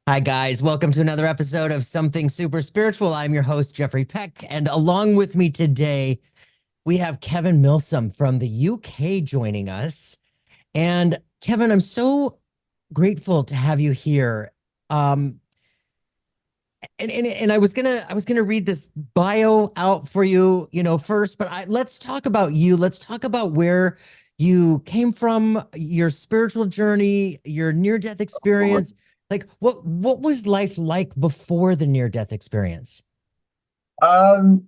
Hi, guys. Welcome to another episode of Something Super Spiritual. I'm your host, Jeffrey Peck. And along with me today, we have Kevin Milsom from the UK joining us. And Kevin, I'm so grateful to have you here. Um, and I was gonna read this bio out for you, first, but let's talk about you. Let's talk about where you came from, your spiritual journey, your near-death experience. Like what was life like before the near-death experience? Um,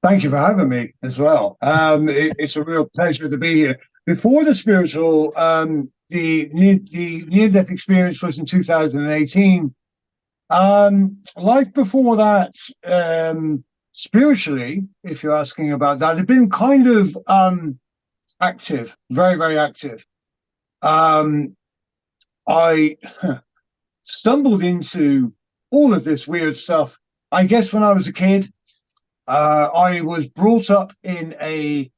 Thank you for having me as well. It's a real pleasure to be here. Before the spiritual, the near-death experience was in 2018. Life before that, spiritually, if you're asking about that, had been kind of active, very, very active. Um, I stumbled into all of this weird stuff, I guess, when I was a kid. I was brought up in a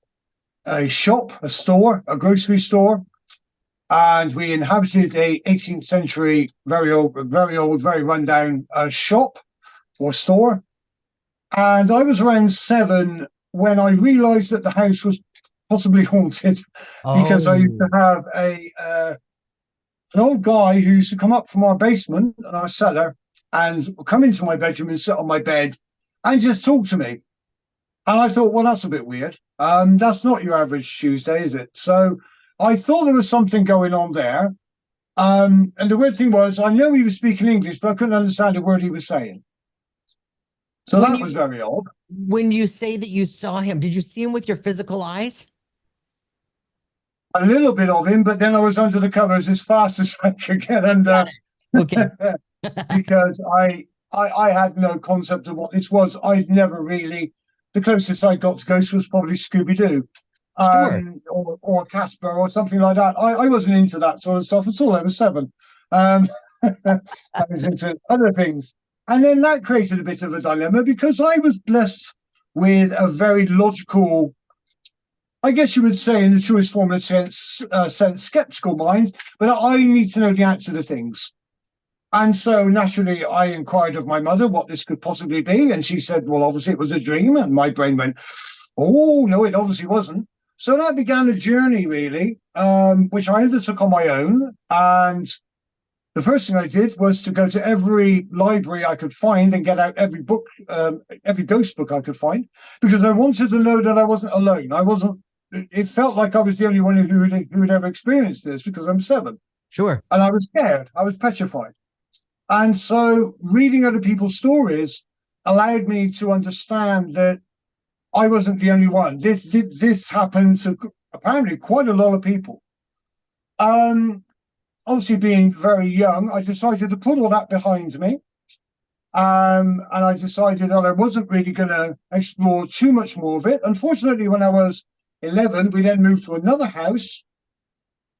shop, a store, a grocery store, and we inhabited a 18th century, very old, very rundown shop or store. And I was around 7 when I realised that the house was possibly haunted because I used to Oh, have a an old guy who used to come up from our basement and our cellar and come into my bedroom and sit on my bed and just talk to me. And I thought, well, that's a bit weird. That's not your average Tuesday, is it? So I thought there was something going on there. And the weird thing was, I know he was speaking English, but I couldn't understand a word he was saying. So when that you was very odd. when you say that you saw him, did you see him with your physical eyes? A little bit of him, but then I was under the covers as fast as I could get Got under it. Okay. because I had no concept of what this was. I'd never really, the closest I got to ghosts was probably Scooby Doo, Sure. or Casper or something like that. I wasn't into that sort of stuff at all. I was 7. Um, I was into other things, and then that created a bit of a dilemma because I was blessed with a very logical, I guess you would say, in the truest form of sense, skeptical mind. But I need to know the answer to things. And so naturally, I inquired of my mother what this could possibly be. And she said, well, obviously it was a dream. And my brain went, oh, no, it obviously wasn't. So that began a journey, really, which I undertook on my own. And the first thing I did was to go to every library I could find and get out every book, every ghost book I could find, because I wanted to know that I wasn't alone. I wasn't, it felt like I was the only one who had ever experienced this because I'm 7. Sure. And I was scared. I was petrified. And so reading other people's stories allowed me to understand that I wasn't the only one. This happened to apparently quite a lot of people. Um, Obviously, being very young, I decided to put all that behind me. And I decided that I wasn't really going to explore too much more of it. Unfortunately, when I was 11, we then moved to another house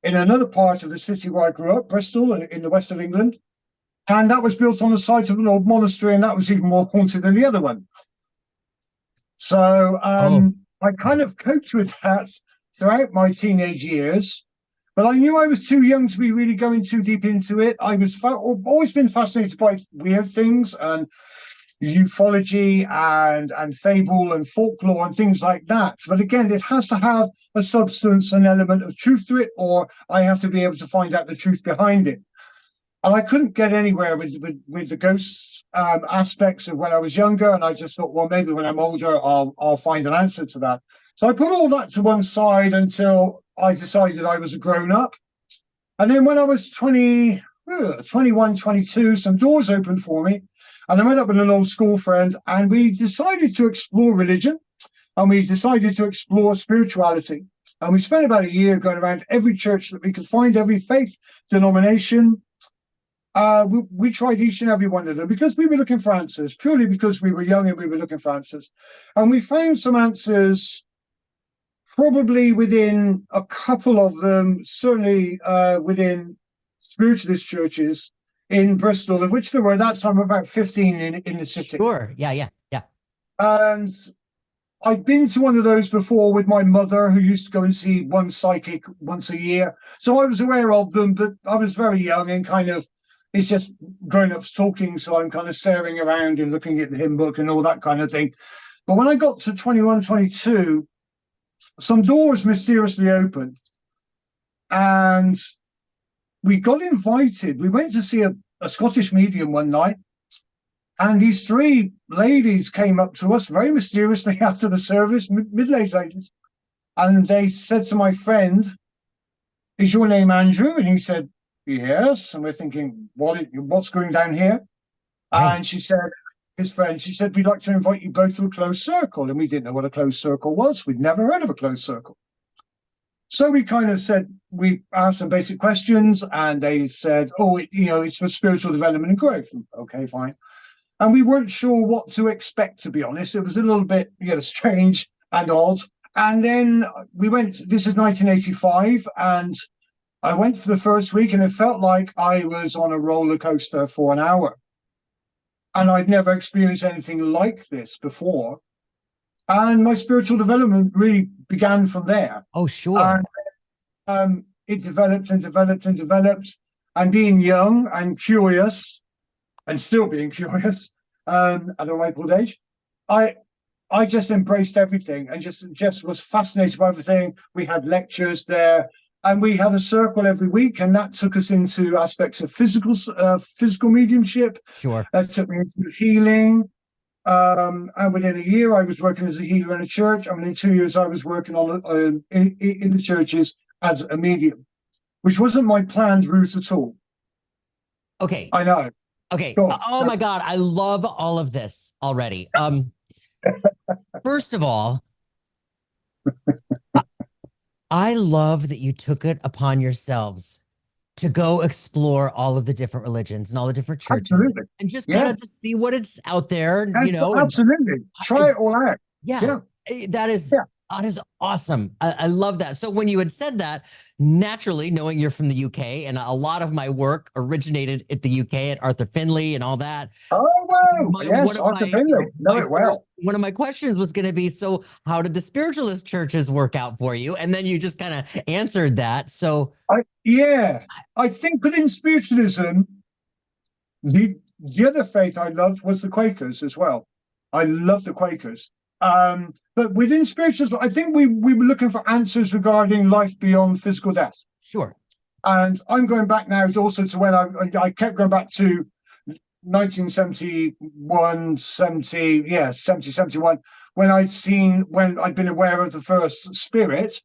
in another part of the city where I grew up, Bristol, in the west of England. And that was built on the site of an old monastery, and that was even more haunted than the other one. So Oh, I kind of coped with that throughout my teenage years, but I knew I was too young to be really going too deep into it. I was always been fascinated by weird things and ufology and fable and folklore and things like that. But again, it has to have a substance, an element of truth to it, or I have to be able to find out the truth behind it. And I couldn't get anywhere with the ghost aspects of when I was younger. And I just thought, well, maybe when I'm older, I'll find an answer to that. So I put all that to one side until I decided I was a grown up. And then when I was 21, 22, some doors opened for me. And I met up with an old school friend, and we decided to explore religion, and we decided to explore spirituality. And we spent about a year going around every church that we could find, every faith denomination. We tried each and every one of them because we were looking for answers, purely because we were young and we were looking for answers. And we found some answers probably within a couple of them, certainly within spiritualist churches in Bristol, of which there were at that time about 15 in the city. sure. Yeah, yeah, yeah. And I'd been to one of those before with my mother, who used to go and see one psychic once a year. So I was aware of them, but I was very young and kind of it's just grown-ups talking, so I'm kind of staring around and looking at the hymn book and all that kind of thing. But when I got to 21, 22, some doors mysteriously opened, and we got invited. We went to see a Scottish medium one night, and these three ladies came up to us very mysteriously after the service, middle-aged ladies, and they said to my friend, "Is your name Andrew?" And he said, "Yes." And we're thinking, what's going down here? Right. And she said, his friend, she said, "We'd like to invite you both to a closed circle." And we didn't know what a closed circle was. We'd never heard of a closed circle. So we kind of said, we asked some basic questions, and they said, "Oh, it's for spiritual development and growth." Okay, fine. And we weren't sure what to expect, to be honest. It was a little bit, strange and odd. And then we went, this is 1985, and I went for the first week, and it felt like I was on a roller coaster for an hour. And I'd never experienced anything like this before. And my spiritual development really began from there. Oh, sure. And it developed and developed and developed. And being young and curious, and still being curious at a ripe old age, I just embraced everything and just was fascinated by everything. We had lectures there, and we had a circle every week, and that took us into aspects of physical mediumship. Sure. That took me into healing. And within a year, I was working as a healer in a church. And within 2 years, I was working in the churches as a medium, which wasn't my planned route at all. Okay. I know. Okay. Go on. Oh my God. I love all of this already. First of all, I love that you took it upon yourselves to go explore all of the different religions and all the different churches. Absolutely. And just kind of just see what it's out there, Absolutely. Try it all out. Yeah. That is awesome. I love that. So when you had said that, naturally, knowing you're from the UK, and a lot of my work originated at the UK at Arthur Findlay and all that. Oh, wow. Yes, Arthur Findlay. Know it well. One of my questions was going to be, so how did the spiritualist churches work out for you? And then you just kind of answered that. So I think within spiritualism, the other faith I loved was the Quakers as well. I love the Quakers. But within spiritualism, I think we were looking for answers regarding life beyond physical death. Sure. And I'm going back now also to when I kept going back to 1971, 71, when I'd been aware of the first spirit,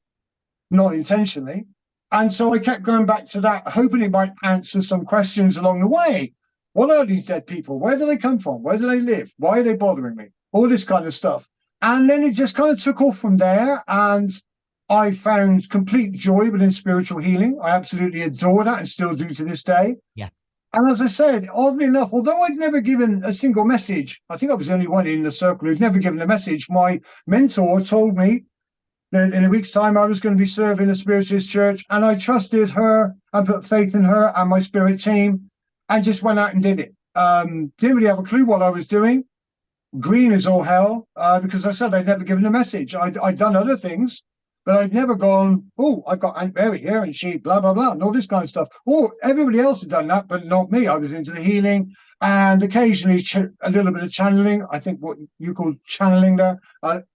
not intentionally. And so I kept going back to that, hoping it might answer some questions along the way. What are these dead people? Where do they come from? Where do they live? Why are they bothering me? All this kind of stuff. And then it just kind of took off from there. And I found complete joy within spiritual healing. I absolutely adore that and still do to this day. Yeah. And as I said, oddly enough, although I'd never given a single message, I think I was the only one in the circle who'd never given a message. My mentor told me that in a week's time I was going to be serving a spiritualist church, and I trusted her and put faith in her and my spirit team and just went out and did it. Didn't really have a clue what I was doing. Green as all hell, because I said I'd never given a message. I'd done other things, but I'd never gone, "Oh, I've got Aunt Mary here and she blah, blah, blah," and all this kind of stuff. Oh, everybody else had done that, but not me. I was into the healing and occasionally a little bit of channeling. I think what you call channeling there,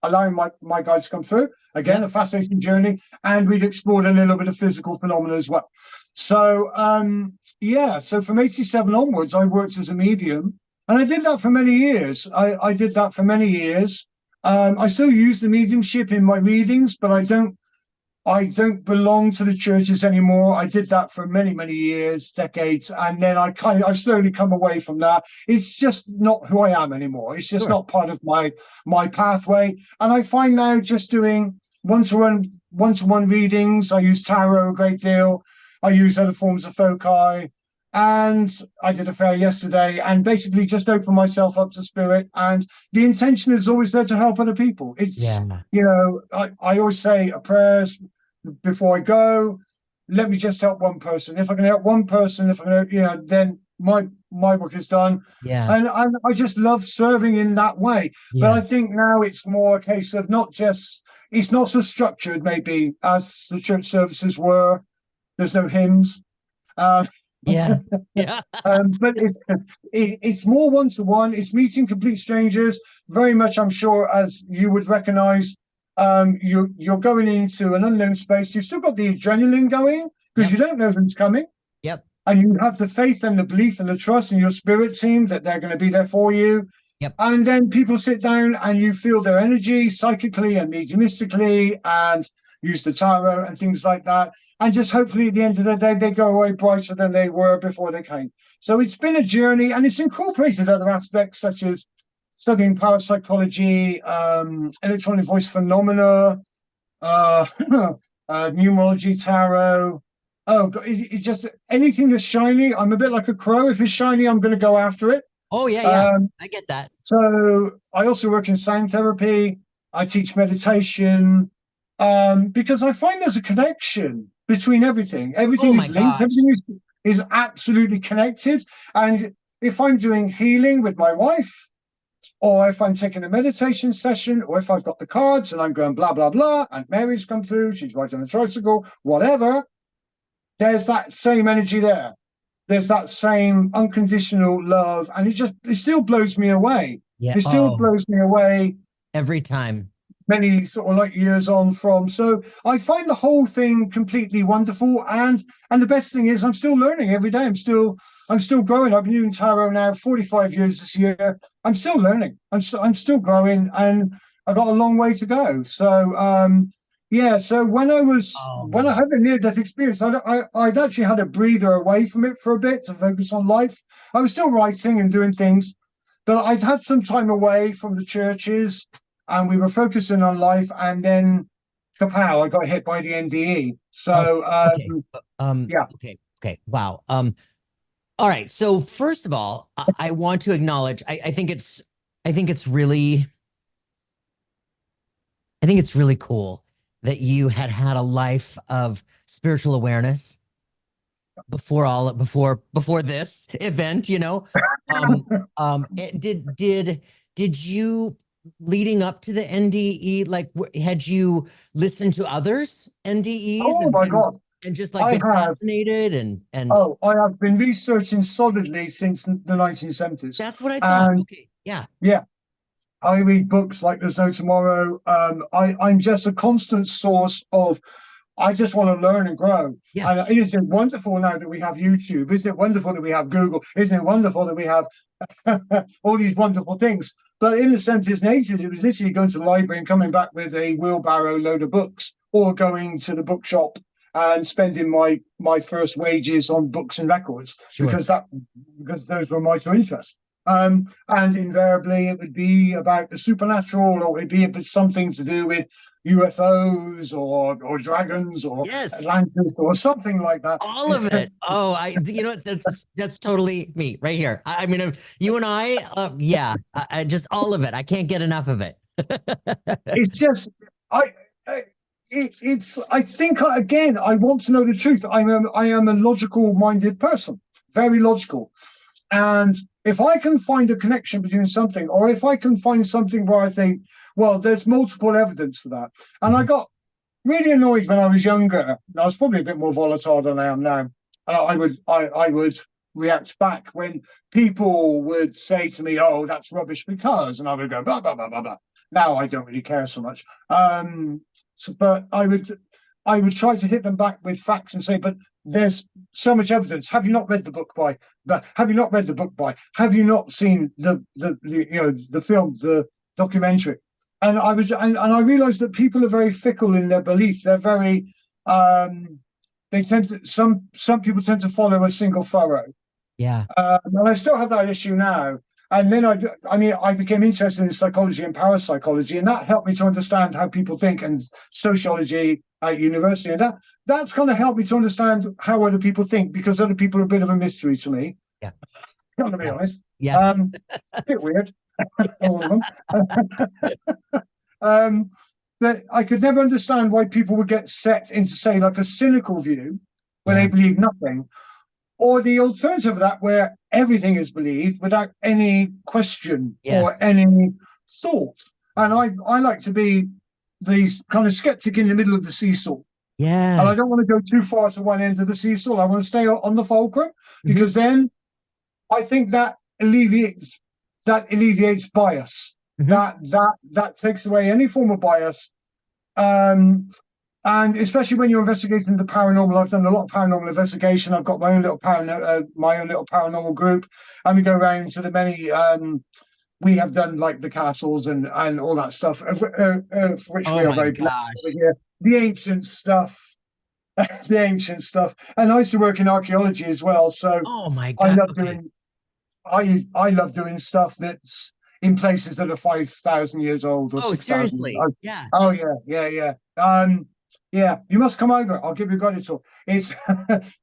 allowing my guides to come through. Again, a fascinating journey. And we'd explored a little bit of physical phenomena as well. So, so from 87 onwards, I worked as a medium. And I did that for many years. I did that for many years. I still use the mediumship in my readings, but I don't belong to the churches anymore. I did that for many, many years, decades, and then I've slowly come away from that. It's just not who I am anymore. It's just not part of my pathway. And I find now just doing one-to-one readings. I use tarot a great deal. I use other forms of foci. And I did a fair yesterday and basically just opened myself up to spirit. And the intention is always there to help other people. It's, I always say a prayer before I go. Let me just help one person. If I can help one person, then my work is done. Yeah. And I just love serving in that way. Yeah. But I think now it's more a case of it's not so structured maybe as the church services were. There's no hymns. Yeah. Yeah. But it's more one-to-one. It's meeting complete strangers. Very much, I'm sure, as you would recognize, you're going into an unknown space. You've still got the adrenaline going because Yep. you don't know who's coming. Yep. And you have the faith and the belief and the trust in your spirit team that they're going to be there for you. Yep. And then people sit down and you feel their energy psychically and mediumistically and use the tarot and things like that. And just hopefully at the end of the day, they go away brighter than they were before they came. So it's been a journey, and it's incorporated other aspects such as studying parapsychology, electronic voice phenomena, uh, numerology, tarot. Oh, it just anything that's shiny. I'm a bit like a crow. If it's shiny, I'm going to go after it. Oh, yeah, yeah. I get that. So I also work in sound therapy. I teach meditation because I find there's a connection between everything. Everything Oh my is linked. gosh. Everything is absolutely connected. And if I'm doing healing with my wife, or if I'm taking a meditation session, or if I've got the cards and I'm going blah, blah, blah, and Mary's come through, she's riding on a tricycle, whatever, there's that same energy there. There's that same unconditional love, and it still blows me away. Yeah. It still Oh, blows me away every time. many sort of like years on from. So I find the whole thing completely wonderful, and the best thing is I'm still learning every day. I'm still growing. I've been doing tarot now 45 years this year. I'm still learning. I'm still growing, and I've got a long way to go. So yeah. So when Oh I man. had the near death experience, I'd actually had a breather away from it for a bit to focus on life. I was still writing and doing things, but I'd had some time away from the churches, and we were focusing on life, and then kapow, I got hit by the NDE. So Okay. Okay. yeah. Okay. Okay. Wow. All right. So first of all, I want to acknowledge, I think it's really, I think it's really cool that you had a life of spiritual awareness before this event, you know. Did you, leading up to the NDE, like had you listened to others NDEs Oh my God. and just like I been have fascinated and I have been researching solidly since the 1970s. that's what I thought. And Okay. Yeah. yeah, I read books like There's No Tomorrow. I'm just a constant source of, I just want to learn and grow. Yeah. And isn't it wonderful now that we have YouTube? Isn't it wonderful that we have Google? Isn't it wonderful that we have all these wonderful things? But in the 70s and 80s, it was literally going to the library and coming back with a wheelbarrow load of books, or going to the bookshop and spending my first wages on books and records, Sure. because those were my two interests. And invariably it would be about the supernatural, or it'd be something to do with UFOs or dragons or Yes. Atlantis or something like that. All of it. Oh, that's totally me right here. I mean, you and I, yeah, I just all of it. I can't get enough of it. It's just it's I think again I want to know the truth. I am a logical minded person, very logical. And if I can find a connection between something, or if I can find something where I think, well, there's multiple evidence for that. And I got really annoyed when I was younger. I was probably a bit more volatile than I am now. I would react back when people would say to me, "Oh, that's rubbish because," and I would go blah blah blah blah blah. Now I don't really care so much. But I would try to hit them back with facts and say, but there's so much evidence. Have you not read the book by? Have you not read the book by? Have you not seen the the film, the documentary? And I realized that people are very fickle in their belief. They're very they tend to some people tend to follow a single furrow. Yeah. And I still have that issue now. And then I became interested in psychology and parapsychology, and that helped me to understand how people think, and sociology at university. And that's kind of helped me to understand how other people think, because other people are a bit of a mystery to me. Yeah. Gotta be honest. Yeah. A bit weird, all of them. But I could never understand why people would get set into, say, like a cynical view where they believe nothing, or the alternative of that, where everything is believed without any question or any thought. And I like to be the kind of skeptic in the middle of the seesaw. And I Yes. don't want to go too far to one end of the seesaw. I want to stay on the fulcrum, Hmm. because then I think that alleviates bias. Hmm. That takes away any form of bias. Um, and especially when you're investigating the paranormal, I've done a lot of paranormal investigation. I've got my own little paranormal group, and we go around to the many. We have done like the castles and all that stuff, of which Oh we are my very blessed over gosh. here. The ancient stuff, the ancient stuff, and I used to work in archaeology as well. So Oh my I God. love Okay. doing I love doing stuff that's in places that are 5,000 years old or Oh, 6,000. seriously. Yeah. Oh yeah, yeah, yeah. Yeah, you must come over. I'll give you a guided tour. It's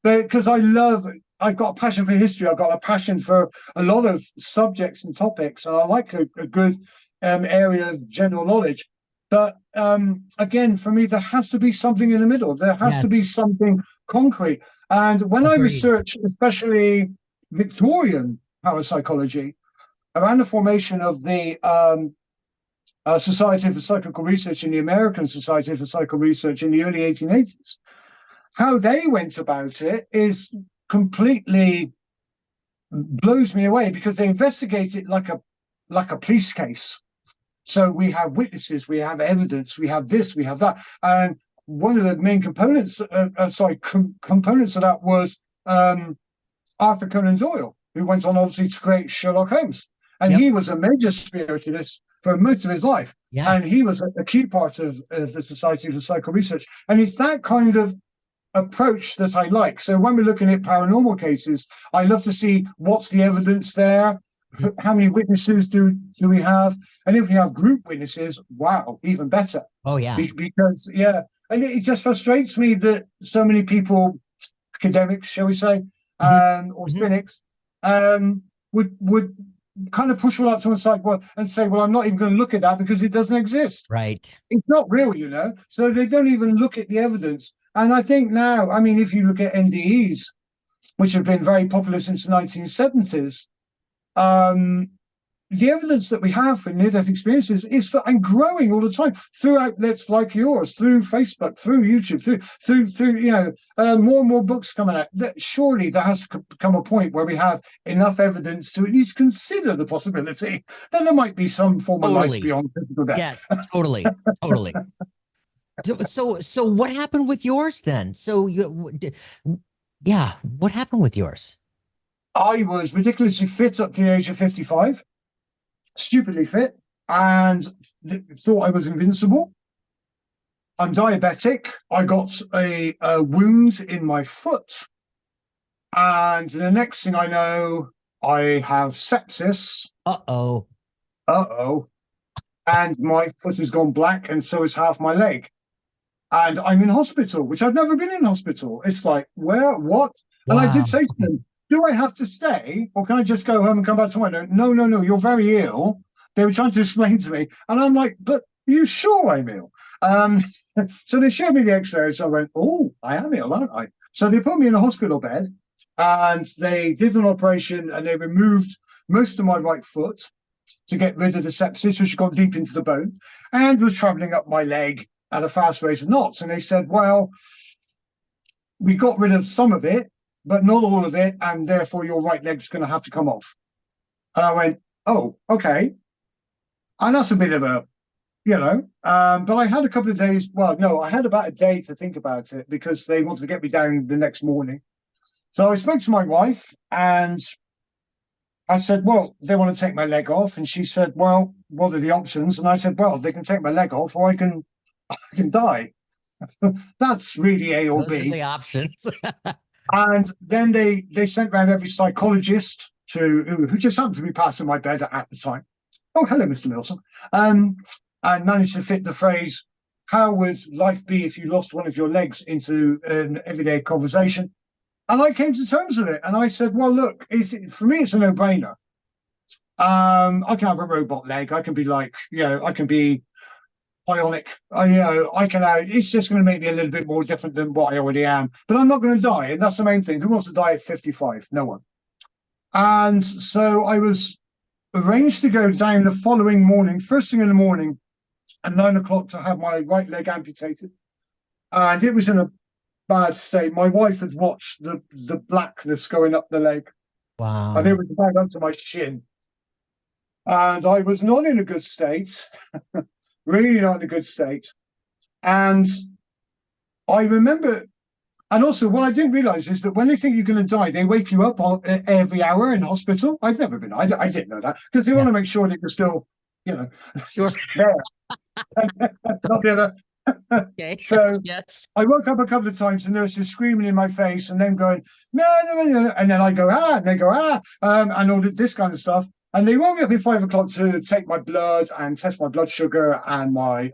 because I've got a passion for history. I've got a passion for a lot of subjects and topics, and I like a good area of general knowledge. But again, for me, there has to be something in the middle. There has to Yes. be something concrete. And when I Agreed. research, especially Victorian parapsychology, around the formation of the Society for Psychical Research and the American Society for Psychical Research in the early 1880s, how they went about it is completely blows me away, because they investigate it like a police case. So we have witnesses, we have evidence, we have this, we have that, and one of the main components of that was Arthur Conan Doyle, who went on obviously to create Sherlock Holmes. And Yep. he was a major spiritualist for most of his life. Yeah. And he was a key part of the Society for Psychical Research. And it's that kind of approach that I like. So when we're looking at paranormal cases, I love to see what's the evidence there, Mhm. how many witnesses do we have, and if we have group witnesses, wow, even better. Oh yeah. Because yeah, and it just frustrates me that so many people, academics, shall we say, Hmm. or Hmm. cynics, would kind of push all up to one side, well, and say, well, I'm not even going to look at that because it doesn't exist. Right. It's not real. So they don't even look at the evidence. And I think now, I mean, if you look at NDEs, which have been very popular since the 1970s, um, the evidence that we have for near-death experiences is and growing all the time through outlets like yours, through Facebook, through YouTube, through more and more books coming out. That surely there has to come a point where we have enough evidence to at least consider the possibility that there might be some form of life Totally. beyond physical death. Yes. Totally. Totally. So what happened with yours then? Yeah, what happened with yours? I was ridiculously fit up to the age of 55, stupidly fit, and thought I was invincible. I'm diabetic. I got a wound in my foot. And the next thing I know, I have sepsis. Uh-oh. Uh-oh. And my foot has gone black, and so is half my leg. And I'm in hospital, which I've never been in hospital. It's like, where, what? And I did Wow. say to Okay. them, do I have to stay, or can I just go home and come back tomorrow? No, no, no, you're very ill. They were trying to explain to me. And I'm like, but are you sure I'm ill? Um, so they showed me the x-rays. So I went, oh, I am ill, aren't I? So they put me in a hospital bed, and they did an operation, and they removed most of my right foot to get rid of the sepsis, which had gone deep into the bone, and was traveling up my leg at a fast rate of knots. And they said, well, we got rid of some of it, but not all of it, and therefore your right leg's going to have to come off. And I went, oh, okay. And that's a bit of but I had a couple of days. Well, no, I had about a day to think about it, because they wanted to get me down the next morning. So I spoke to my wife, and I said, well, they want to take my leg off. And she said, well, what are the options? And I said, well, they can take my leg off, or I can die. That's really A or Those are B. the options. And then they sent round every psychologist who just happened to be passing my bed at the time. Oh, hello, Mr. Milsom. And managed to fit the phrase, how would life be if you lost one of your legs, into an everyday conversation. And I came to terms with it. And I said, well, look, for me, it's a no-brainer. I can have a robot leg. I can be I can be bionic. I can. It's just going to make me a little bit more different than what I already am. But I'm not going to die, and that's the main thing. Who wants to die at 55? No one. And so I was arranged to go down the following morning, first thing in the morning, at 9 o'clock, to have my right leg amputated. and it was in a bad state. My wife had watched the blackness going up the leg, and it Wow. was about up to my shin. And I was not in a good state, really not in a good state. And I remember, and also what I didn't realize is that when they think you're going to die, they wake you up every hour in hospital. I'd never been, I didn't know that because they Yeah. want to make sure that you're still, you know, Sure. there. Not the other. Okay. So Yes. I woke up a couple of times, the nurse is screaming in my face and then going, no, no, no, no. And then I go, and they go, and all this kind of stuff. And they woke me up at 5 o'clock to take my blood and test my blood sugar and my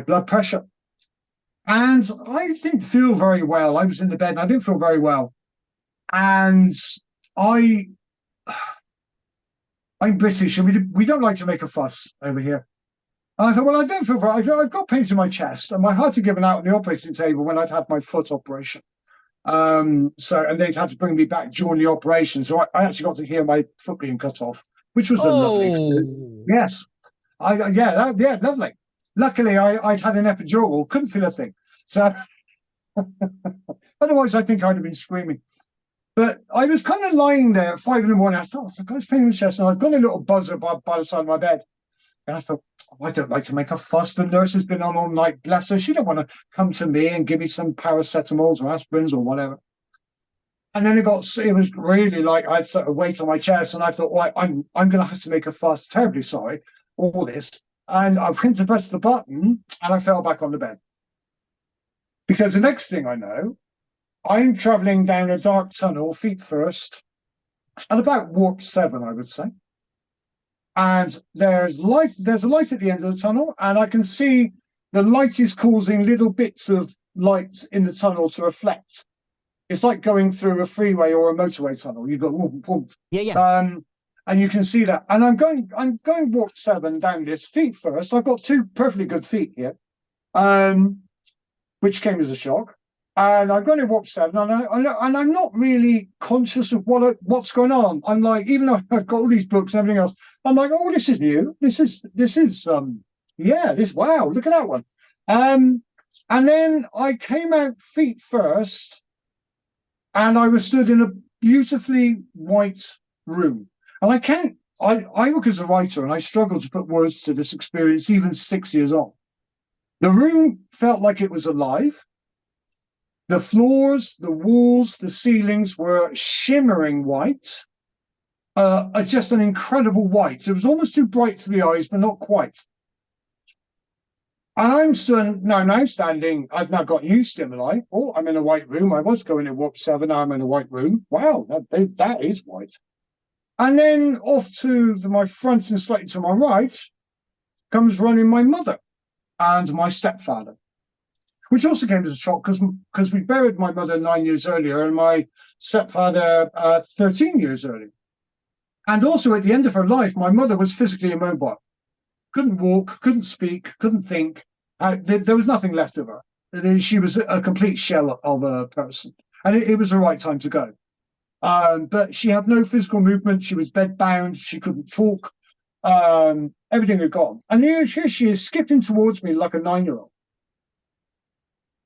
blood pressure. And I didn't feel very well. I was in the bed and I didn't feel very well. And I, I'm British and we don't like to make a fuss over here. And I thought, well, I don't feel very, I've got pains in my chest and my heart had given out on the operating table when I'd had my foot operation. And they'd had to bring me back during the operation. So I actually got to hear my foot being cut off, which was a lovely experience. Oh, Yes. Lovely. Luckily, I'd had an epidural, couldn't feel a thing. So otherwise, I think I'd have been screaming. But I was kind of lying there at 5 in the morning. I thought, I've got this pain in my chest, and I've got a little buzzer by the side of my bed. And I thought, oh, I don't like to make a fuss. The nurse has been on all night, bless her. She don't want to come to me and give me some paracetamols or aspirins or whatever. And then it was really like I had sort of weight on my chest, and I thought, well, I'm going to have to make a fuss. Terribly sorry, all this. And I went to press the button, and I fell back on the bed. Because the next thing I know, I'm traveling down a dark tunnel, feet first, at about warp 7, I would say. And there's a light at the end of the tunnel, and I can see the light is causing little bits of light in the tunnel to reflect. It's like going through a freeway or a motorway tunnel. You've got whoop, whoop. yeah. And you can see that. And I'm going warp 7 down this, feet first. I've got 2 perfectly good feet here, which came as a shock. And I'm going to warp 7, and I'm not really conscious of what's going on. I'm like, even though I've got all these books and everything else, I'm like, oh, this is new. This is wow, look at that one. And then I came out feet first, and I was stood in a beautifully white room. And I work as a writer, and I struggle to put words to this experience, even 6 years on. The room felt like it was alive. The floors, the walls, the ceilings were shimmering white, just an incredible white. It was almost too bright to the eyes, but not quite. And I'm standing, I've now got new stimuli. Oh, I'm in a white room. I was going in warp 7, now I'm in a white room. Wow, that is white. And then off to my front and slightly to my right comes running my mother and my stepfather, which also came as a shock because we buried my mother 9 years earlier and my stepfather 13 years earlier. And also at the end of her life, my mother was physically immobile. Couldn't walk, couldn't speak, couldn't think. There was nothing left of her. She was a complete shell of a person. And it was the right time to go. But she had no physical movement. She was bedbound. She couldn't talk. Everything had gone. And here she is skipping towards me like a 9-year-old.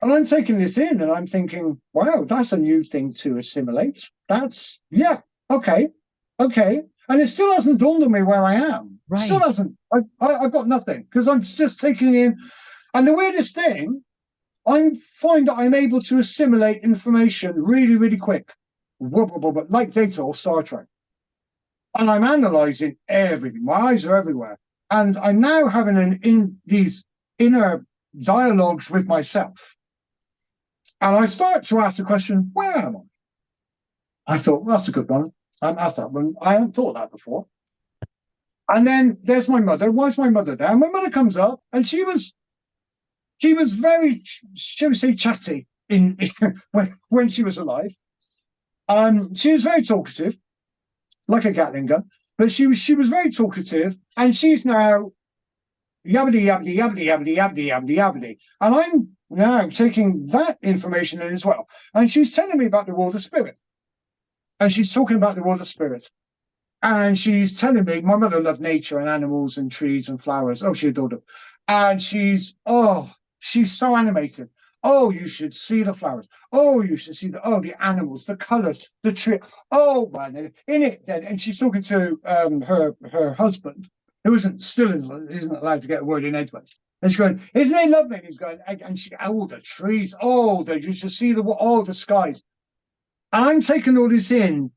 And I'm taking this in and I'm thinking, wow, that's a new thing to assimilate. Okay. And it still hasn't dawned on me where I am. Right. Still hasn't. I've got nothing because I'm just taking in. And the weirdest thing, I find that I'm able to assimilate information really, really quick, like data or Star Trek. And I'm analyzing everything. My eyes are everywhere. And I'm now having these inner dialogues with myself. And I start to ask the question, where am I? I thought, well, that's a good one. I haven't asked that one. I haven't thought that before. And then there's my mother. Why is my mother there? My mother comes up, and she was very, shall we say, chatty when she was alive. She was very talkative, like a Gatling gun. But she was very talkative, and she's now yabbity yabbity yabbity yabbity yabbity yabbity yabbity. And I'm now taking that information in as well. And she's telling me about the world of spirit. And she's talking about the world of spirit. And she's telling me, my mother loved nature and animals and trees and flowers. Oh, she adored them. And she's so animated. Oh, you should see the flowers. Oh, you should see the animals, the colours, the tree. Oh, man, in it then. And she's talking to her husband, who isn't allowed to get a word in edgeways. And she's going, isn't it lovely? And he's going, and she, oh, the trees, oh, you should see the skies. And I'm taking all this in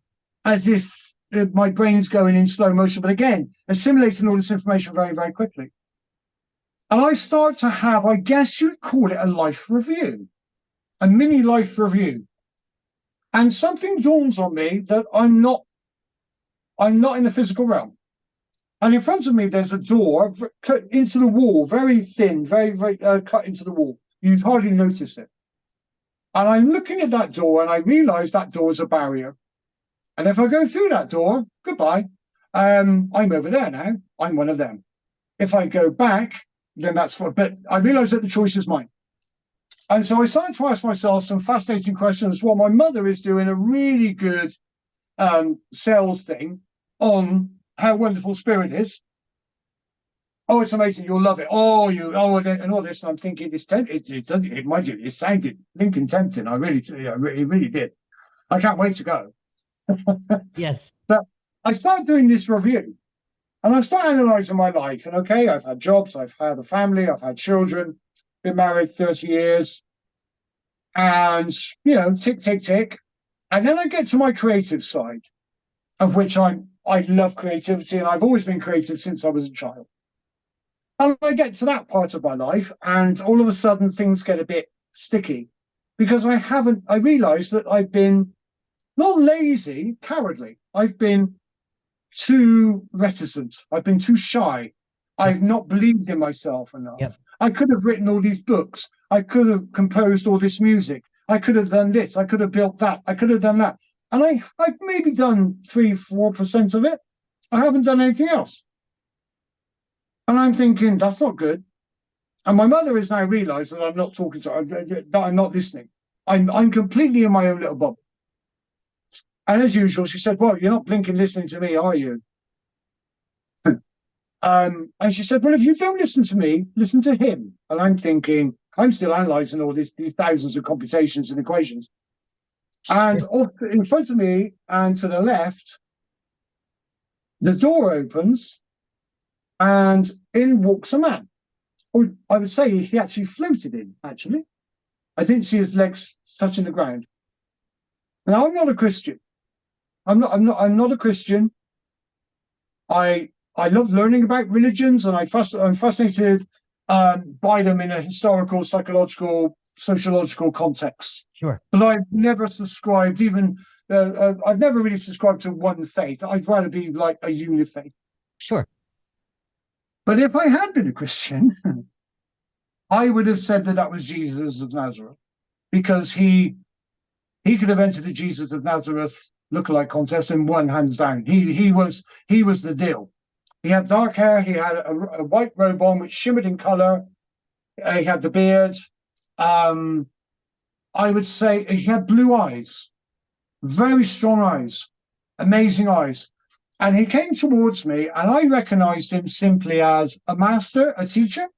as if my brain's going in slow motion, but again, assimilating all this information very, very quickly. And I start to have, I guess you'd call it a life review, a mini life review. And something dawns on me that I'm not in the physical realm. And in front of me, there's a door cut into the wall, very thin, very, very cut into the wall. You'd hardly notice it. And I'm looking at that door and I realize that door is a barrier. And if I go through that door, goodbye. I'm over there now. I'm one of them. If I go back, then that's fine. But I realize that the choice is mine. And so I started to ask myself some fascinating questions. Well, my mother is doing a really good sales thing on how wonderful spirit is. Oh, it's amazing. You'll love it. And all this. And I'm thinking, it sounded blinking tempting. It really did. I can't wait to go. Yes. But I started doing this review and I started analyzing my life. And okay, I've had jobs, I've had a family, I've had children, been married 30 years. And, tick, tick, tick. And then I get to my creative side, of which I love creativity. And I've always been creative since I was a child. And I get to that part of my life, and all of a sudden things get a bit sticky because I realized that I've been not lazy, cowardly. I've been too reticent. I've been too shy. I've not believed in myself enough. Yep. I could have written all these books. I could have composed all this music. I could have done this. I could have built that. I could have done that. And I've maybe done 3-4% of it. I haven't done anything else. And I'm thinking, that's not good. And my mother has now realized that I'm not talking to her, that I'm not listening. I'm completely in my own little bubble. And as usual, she said, well, you're not blinking listening to me, are you? And she said, well, if you don't listen to me, listen to him. And I'm thinking, I'm still analyzing all these thousands of computations and equations. And off in front of me and to the left, the door opens and in walks a man. Or I would say he actually floated in, actually. I didn't see his legs touching the ground. Now, I'm not a Christian. I'm not a Christian. I love learning about religions, and I'm fascinated by them in a historical, psychological, sociological context. Sure. But I've never subscribed, I've never really subscribed to one faith. I'd rather be like a unifaith. Sure. But if I had been a Christian, I would have said that was Jesus of Nazareth, because he could have entered the Jesus of Nazareth lookalike contest and won hands down. He was the deal. He had dark hair. He had a white robe on which shimmered in color. He had the beard. I would say he had blue eyes, very strong eyes, amazing eyes. And he came towards me, and I recognized him simply as a master, a teacher.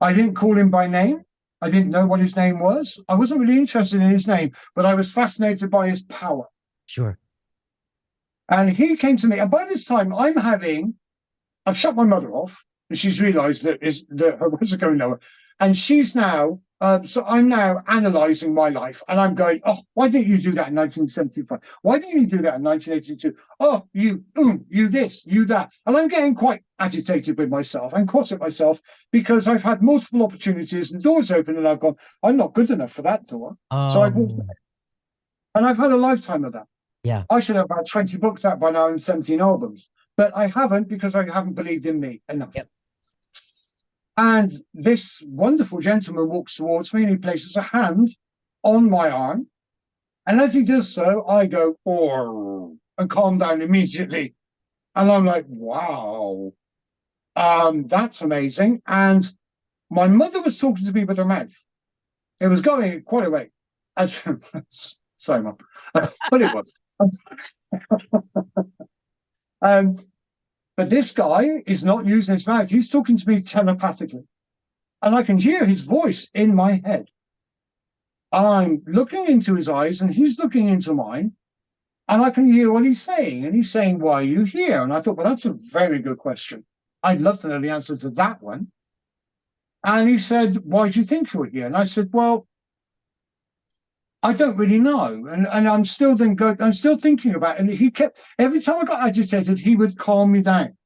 I didn't call him by name. I didn't know what his name was. I wasn't really interested in his name, but I was fascinated by his power. Sure. And he came to me, and by this time, I've shut my mother off, and she's realized that her words are going nowhere. And she's now, so I'm now analyzing my life, and I'm going, oh, why didn't you do that in 1975? Why didn't you do that in 1982? Oh, you this, you that. And I'm getting quite agitated with myself and cross at myself because I've had multiple opportunities and doors open, and I've gone, I'm not good enough for that door. So I've walked away. And I've had a lifetime of that. Yeah. I should have had 20 books out by now and 17 albums, but I haven't because I haven't believed in me enough. Yep. And this wonderful gentleman walks towards me and he places a hand on my arm. And as he does so, I go, oh, and calm down immediately. And I'm like, wow, that's amazing. And my mother was talking to me with her mouth. It was going quite a way. Sorry, Mum. But it was. But this guy is not using his mouth. He's talking to me telepathically. and I can hear his voice in my head. I'm looking into his eyes, and he's looking into mine, and I can hear what he's saying. And he's saying, "Why are you here?" And I thought, well, that's a very good question. I'd love to know the answer to that one. And he said, "Why do you think you're here?" And I said, "Well, I don't really know." And I'm still I'm still thinking about it. And he kept, every time I got agitated, he would calm me down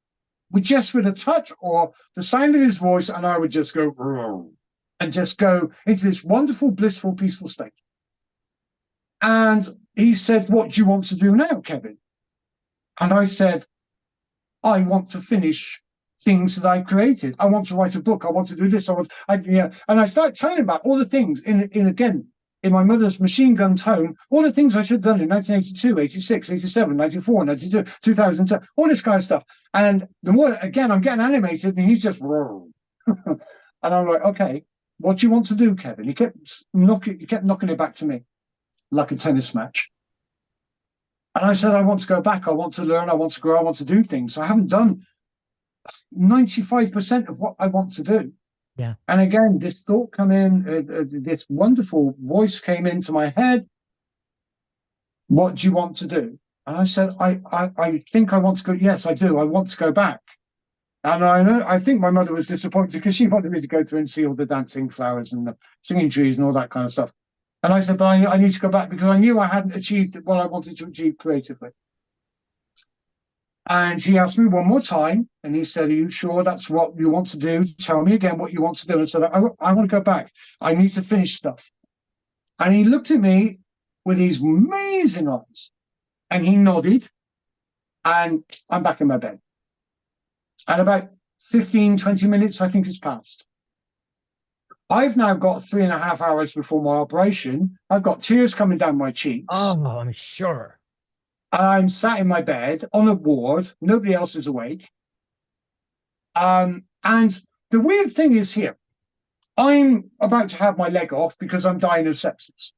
with just with a touch or the sound of his voice, and I would just go, "Roar," and just go into this wonderful, blissful, peaceful state. And he said, "What do you want to do now, Kevin?" And I said, "I want to finish things that I created. I want to write a book. I want to do this. And I started telling him about all the things in my mother's machine gun tone, all the things I should have done in 1982, 86, 87, 94, 92, 2002, all this kind of stuff. And the more, again, I'm getting animated, and he's just, "Whoa." And I'm like, "Okay, what do you want to do, Kevin?" He kept knocking it back to me like a tennis match. And I said, "I want to go back. I want to learn. I want to grow. I want to do things. I haven't done 95% of what I want to do." Yeah. And again, this thought come in, this wonderful voice came into my head. "What do you want to do?" And I said, I think I want to go. Yes, I do. I want to go back. And I think my mother was disappointed because she wanted me to go through and see all the dancing flowers and the singing trees and all that kind of stuff. And I said, "But I need to go back because I knew I hadn't achieved what I wanted to achieve creatively." And he asked me one more time, and he said, "Are you sure that's what you want to do? Tell me again what you want to do." And I said, I want to go back. I need to finish stuff." And he looked at me with these amazing eyes, and he nodded, and I'm back in my bed. And about 15, 20 minutes, I think, has passed. I've now got 3.5 hours before my operation. I've got tears coming down my cheeks. Oh, I'm sure. I'm sat in my bed on a ward. Nobody else is awake. And the weird thing is here, I'm about to have my leg off because I'm dying of sepsis.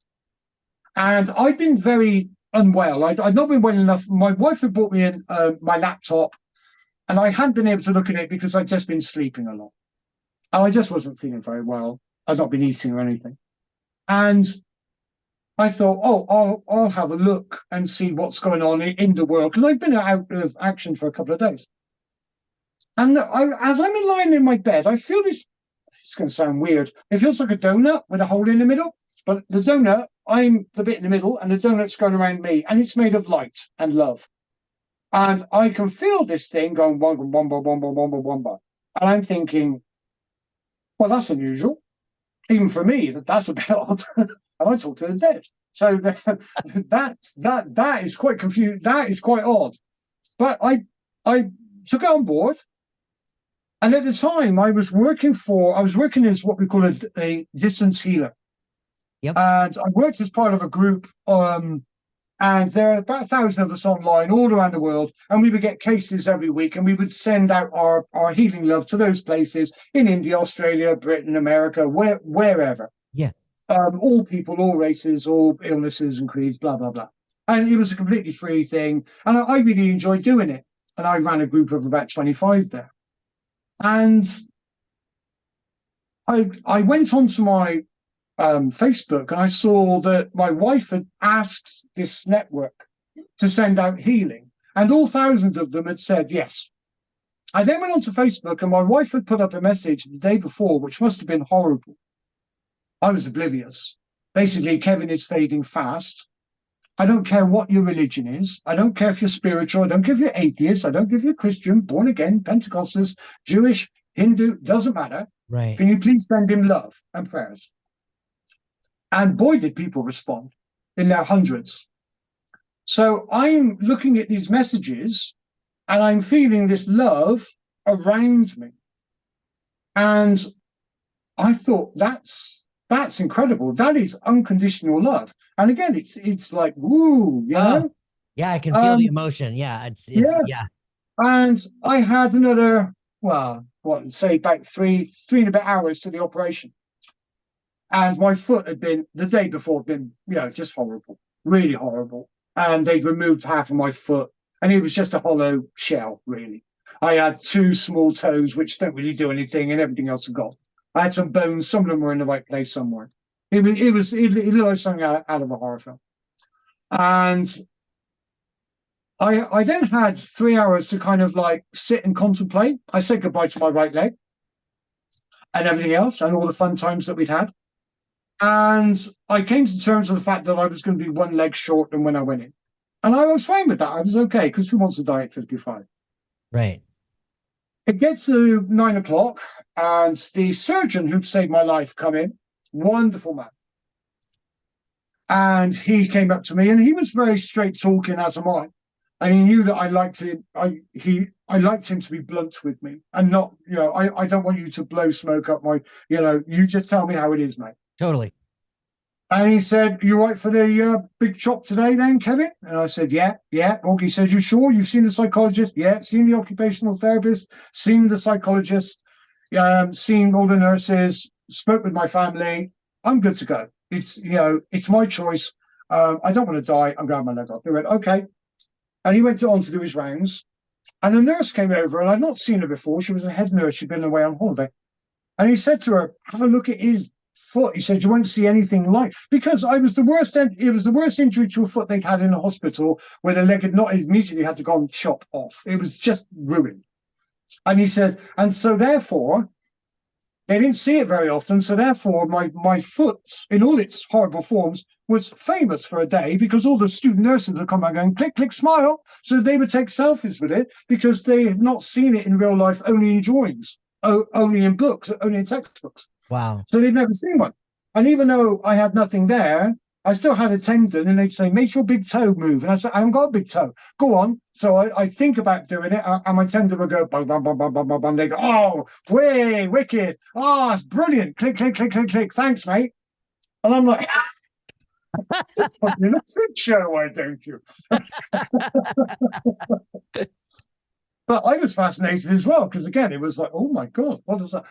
And I've been very unwell. I'd not been well enough. My wife had brought me in my laptop, and I hadn't been able to look at it because I'd just been sleeping a lot. And I just wasn't feeling very well. I'd not been eating or anything. And I thought, oh, I'll have a look and see what's going on in the world, because I've been out of action for a couple of days. And as I'm lying in my bed, I feel this. It's going to sound weird. It feels like a donut with a hole in the middle. But the donut, I'm the bit in the middle, and the donut's going around me, and it's made of light and love. And I can feel this thing going womba, womba, womba, womba, womba. And I'm thinking, well, that's unusual. Even for me, that's a bit odd. And I talk to the dead. So that is quite confusing. That is quite odd. But I took it on board. And at the time, I was working as what we call a distance healer. Yep. And I worked as part of a group, and there are about 1,000 of us online all around the world, and we would get cases every week, and we would send out our healing love to those places in India, Australia, Britain, America, wherever. Yeah. All people, all races, all illnesses and creeds, blah, blah, blah. And it was a completely free thing. And I really enjoyed doing it. And I ran a group of about 25 there. And I went onto my Facebook, and I saw that my wife had asked this network to send out healing, and all 1,000 of them had said yes. I then went onto Facebook, and my wife had put up a message the day before, which must have been horrible. I was oblivious. Basically, Kevin is fading fast. I don't care what your religion is. I don't care if you're spiritual. I don't care if you're atheist. I don't care if you're Christian, born again, Pentecostals, Jewish, Hindu, doesn't matter. Right. Can you please send him love and prayers? And boy, did people respond in their hundreds. So I'm looking at these messages, and I'm feeling this love around me. And I thought, that's incredible. That is unconditional love. And again, it's like, woo, you know? Yeah, I can feel the emotion. Yeah, it's yeah. And I had another, well, say about three and a bit hours to the operation. And my foot had been, the day before, just horrible, really horrible. And they'd removed half of my foot, and it was just a hollow shell, really. I had 2 small toes, which don't really do anything, and everything else had gone. I had some bones. Some of them were in the right place somewhere. It looked like something out of a horror film. And I then had 3 hours to kind of like sit and contemplate. I said goodbye to my right leg and everything else and all the fun times that we'd had. And I came to terms with the fact that I was going to be one leg short than when I went in. And I was fine with that. I was okay, because who wants to die at 55? Right. It gets to 9 o'clock, and the surgeon who'd saved my life come in. Wonderful man. And he came up to me, and he was very straight talking, as am I. And he knew that I liked him. I liked him to be blunt with me, and not, I don't want you to blow smoke up my, you just tell me how it is, mate. Totally. And he said, "You right for the big chop today then, Kevin?" And I said, yeah. Okay, he said, "You sure? You've seen the psychologist?" "Yeah, seen the occupational therapist, seen the psychologist, seen all the nurses, spoke with my family. I'm good to go. It's my choice. I don't want to die. I'm going to have my leg off." He went, "Okay." And he went on to do his rounds. And a nurse came over, and I'd not seen her before. She was a head nurse. She'd been away on holiday. And he said to her, "Have a look at his foot." He said, "You won't see anything like," because it was the worst injury to a foot they'd had in a hospital, where the leg had not immediately had to go and chop off. It was just ruined. And he said, and so therefore, they didn't see it very often. So therefore, my foot, in all its horrible forms, was famous for a day, because all the student nurses would come out going, "Click, click, smile." So they would take selfies with it, because they had not seen it in real life, only in drawings, only in books, only in textbooks. Wow. So they'd never seen one. And even though I had nothing there, I still had a tendon, and they'd say, "Make your big toe move." And I said, "I haven't got a big toe." "Go on." So I think about doing it, and my tendon would go, bum, bum, bum, bum, bum, bum, bum. They go, "Oh, way, wicked. Oh, it's brilliant. Click, click, click, click, click. Thanks, mate." And I'm like, "You look sick, show, why don't you?" But I was fascinated as well, because again, it was like, oh my God, what is that?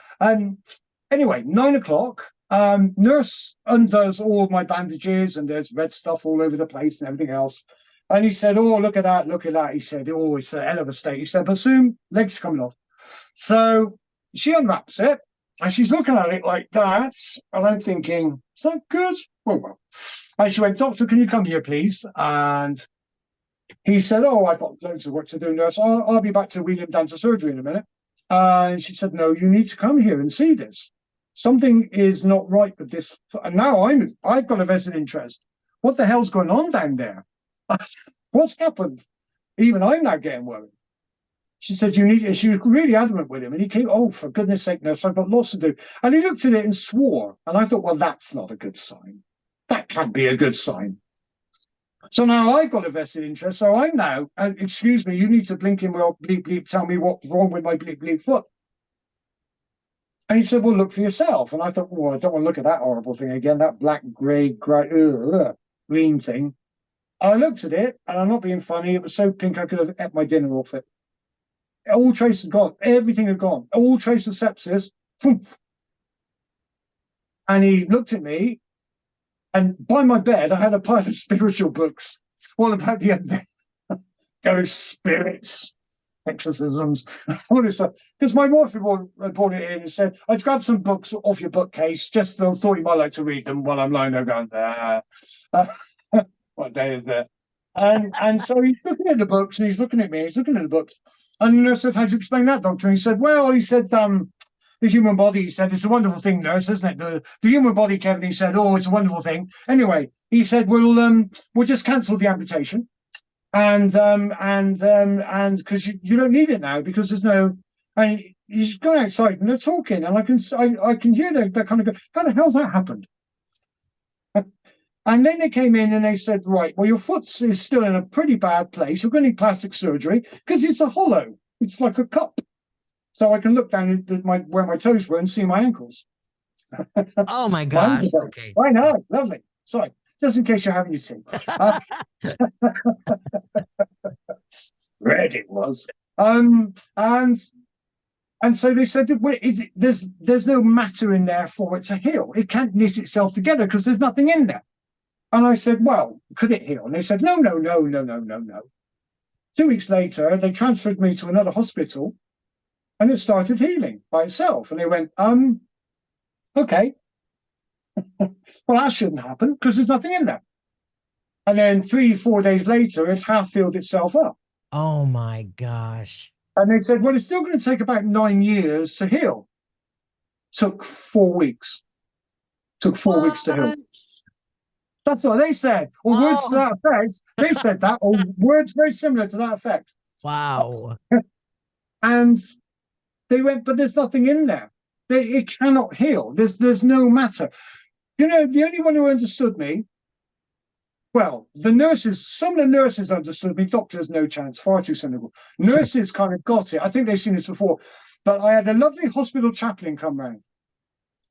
Anyway, 9 o'clock, nurse undoes all my bandages, and there's red stuff all over the place and everything else. And he said, "Oh, look at that, look at that." He said, "Oh, it's a hell of a state." He said, "But soon, legs coming off." So she unwraps it, and she's looking at it like that. And I'm thinking, is that good? Oh, well. And she went, "Doctor, can you come here, please?" And he said, "Oh, I've got loads of work to do, nurse. I'll be back to wheel him down to surgery in a minute." And she said, "No, you need to come here and see this. Something is not right with this." And now I've got a vested interest. What the hell's going on down there? What's happened? Even I'm now getting worried. She said, "You need." She was really adamant with him, and he came, "Oh, for goodness sake, nurse, I've got lots to do." And he looked at it and swore. And I thought, well, that's not a good sign. That can't be a good sign. So now I've got a vested interest. So I'm now, "Excuse me, you need to blink in, well, bleep, bleep, tell me what's wrong with my bleep, bleep foot." And he said, "Well, look for yourself." And I thought, well, I don't want to look at that horrible thing again, that black, grey, green thing. I looked at it, and I'm not being funny, it was so pink I could have ate my dinner off it. All traces gone. Everything had gone. All trace of sepsis. Poof. And he looked at me, and by my bed, I had a pile of spiritual books, all about the ghosts, spirits, exorcisms, all this stuff. Because my wife had brought it in and said, "I'd grab some books off your bookcase, just thought you might like to read them," while I'm lying there going, what day is it? And so he's looking at the books, and he's looking at me, he's looking at the books. And the nurse said, "How do you explain that, doctor?" And he said, "Well," he said, "the human body," he said, "it's a wonderful thing, nurse, isn't it? The human body, Kevin," he said, "oh, it's a wonderful thing." Anyway, he said, we'll just cancel the amputation. And because you don't need it now, because there's no, and he's gone outside and they're talking, and I can hear that kind of go, "How the hell's that happened?" And then they came in and they said, "Right, well, your foot is still in a pretty bad place. You're going to need plastic surgery, because it's a hollow. It's like a cup. So I can look down at where my toes were and see my ankles." Oh my gosh. Wonderful. Okay. I know, lovely. Sorry, just in case you're having your tea. Red it was. And so they said, there's no matter in there for it to heal. It can't knit itself together because there's nothing in there. And I said, "Well, could it heal?" And they said, "No, no, no, no, no, no, no." 2 weeks later, they transferred me to another hospital, and it started healing by itself. And they went, Okay, well, that shouldn't happen because there's nothing in there. And then 3, 4 days later, it half filled itself up. Oh my gosh. And they said, well, it's still going to take about 9 years to heal. Took 4 weeks. Took 4 weeks to heal. What? That's what they said, or words to Oh, that effect. They said that, or words very similar to that effect. wow. And they went, but there's nothing in there. It cannot heal. There's no matter. You know, the only one who understood me, well, the nurses, some of the nurses understood me. Doctors, no chance, far too cynical. Sure. Nurses kind of got it. I think they've seen this before. But I had a lovely hospital chaplain come round.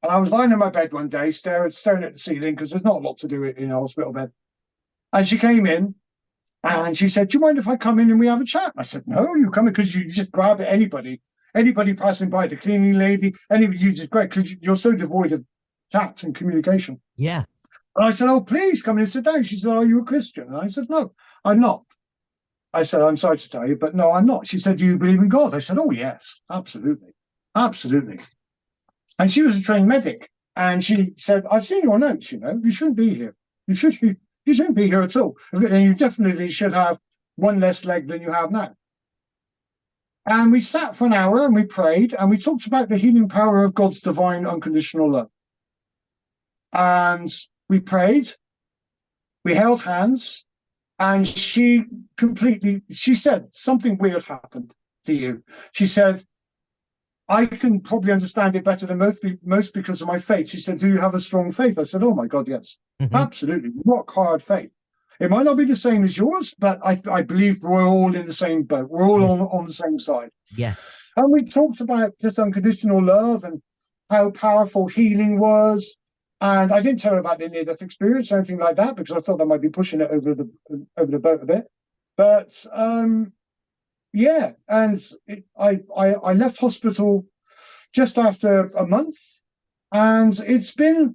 And I was lying in my bed one day, staring at the ceiling, because there's not a lot to do in a hospital bed. And she came in and she said, do you mind if I come in and we have a chat? I said, no, you come in, because you just grab at anybody passing by, the cleaning lady, anybody, you just grab, because you're so devoid of tact and communication. Yeah. And I said, oh, please come in and sit down. She said, are you a Christian? And I said, no, I'm not. I said, I'm sorry to tell you, but no, I'm not. She said, do you believe in God? I said, oh, yes, absolutely. Absolutely. And she was a trained medic. And she said, I've seen your notes, you shouldn't be here. You shouldn't be here at all. And you definitely should have one less leg than you have now. And we sat for an hour and we prayed and we talked about the healing power of God's divine unconditional love. And we prayed, we held hands, and she said, something weird happened to you. She said, I can probably understand it better than most because of my faith. She said, do you have a strong faith? I said, oh my God, yes, absolutely. Rock hard faith. It might not be the same as yours, but I believe we're all in the same boat. We're all on the same side. Yes. And we talked about just unconditional love and how powerful healing was. And I didn't tell her about the near-death experience or anything like that, because I thought I might be pushing it over the boat a bit. But yeah, and I left hospital just after a month, and it's been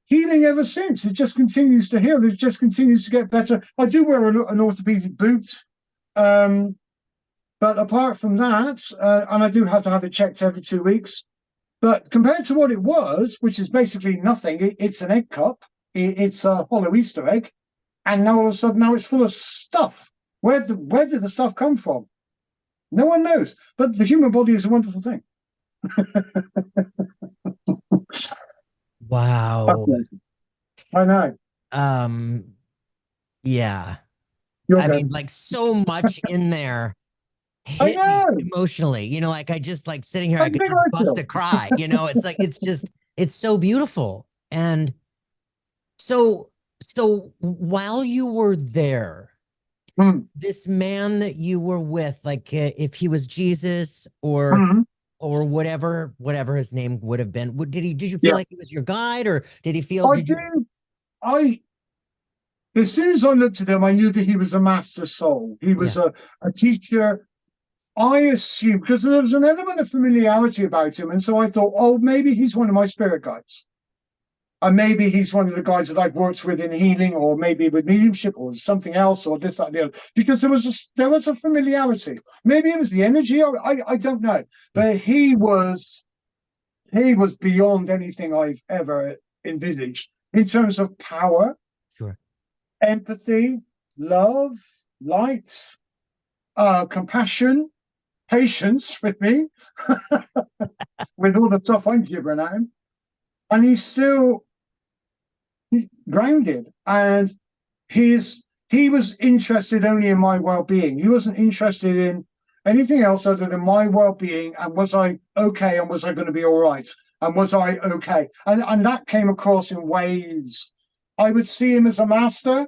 healing ever since. It just continues to heal. It just continues to get better. I do wear an orthopedic boot, but apart from that, and I do have to have it checked every 2 weeks. But compared to what it was, which is basically nothing, it's an egg cup. It's a hollow Easter egg, and now all of a sudden, now it's full of stuff. Where did the stuff come from? No one knows. But the human body is a wonderful thing. Wow. Fascinating. I know. Yeah. You're I good. mean, like so much in there I hit me know. emotionally. Like I just like sitting here, I I could think just I bust feel. a cry. It's like it's so beautiful. And so while you were there, this man that you were with, like if he was Jesus or whatever his name would have been, did you feel Yeah. like he was your guide, or did he feel, did you? As soon as I looked at him, I knew that he was a master soul. He was Yeah. a teacher. I assumed, because there was an element of familiarity about him, and so I thought, oh, maybe he's one of my spirit guides. And maybe he's one of the guys that I've worked with in healing, or maybe with mediumship, or something else, or this, that, and the other. Because there was a familiarity. Maybe it was the energy. I don't know. But he was beyond anything I've ever envisaged in terms of power, Sure. empathy, love, light, compassion, patience with me, with all the stuff I'm gibbering at him. And he's still grounded, and he was interested only in my well-being. He wasn't interested in anything else other than my well-being, and was I okay, and was I going to be all right, and was I okay, and that came across in waves. I would see him as a master.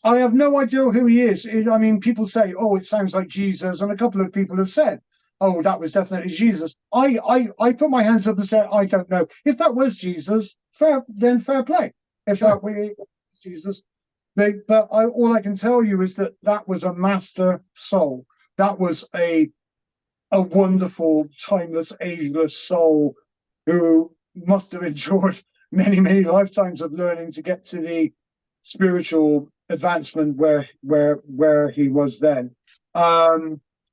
I have no idea who he is. I mean, people say, oh, it sounds like Jesus, and a couple of people have said, oh, that was definitely Jesus. I put my hands up and said, I don't know. If that was Jesus, fair play. If Sure. that was Jesus. But all I can tell you is that was a master soul. That was a wonderful, timeless, ageless soul who must have endured many, many lifetimes of learning to get to the spiritual advancement where he was then.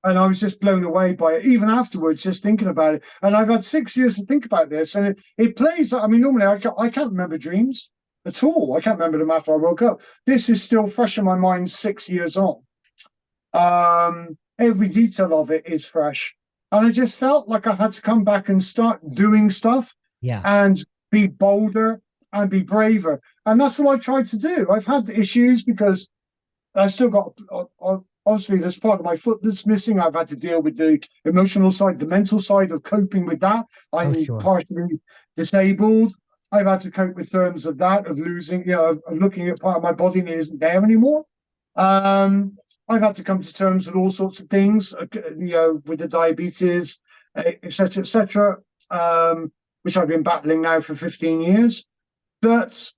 And I was just blown away by it, even afterwards, just thinking about it. And I've had 6 years to think about this, and it plays. I mean, normally I can't remember dreams at all. I can't remember them after I woke up. This is still fresh in my mind 6 years on. Every detail of it is fresh. And I just felt like I had to come back and start doing stuff and be bolder and be braver. And that's what I tried to do. I've had issues because I still got, obviously, there's part of my foot that's missing. I've had to deal with the emotional side, the mental side of coping with that. I'm partially disabled. I've had to cope with terms of that, of losing, of looking at part of my body that isn't there anymore. I've had to come to terms with all sorts of things, with the diabetes, etc., which I've been battling now for 15 years. But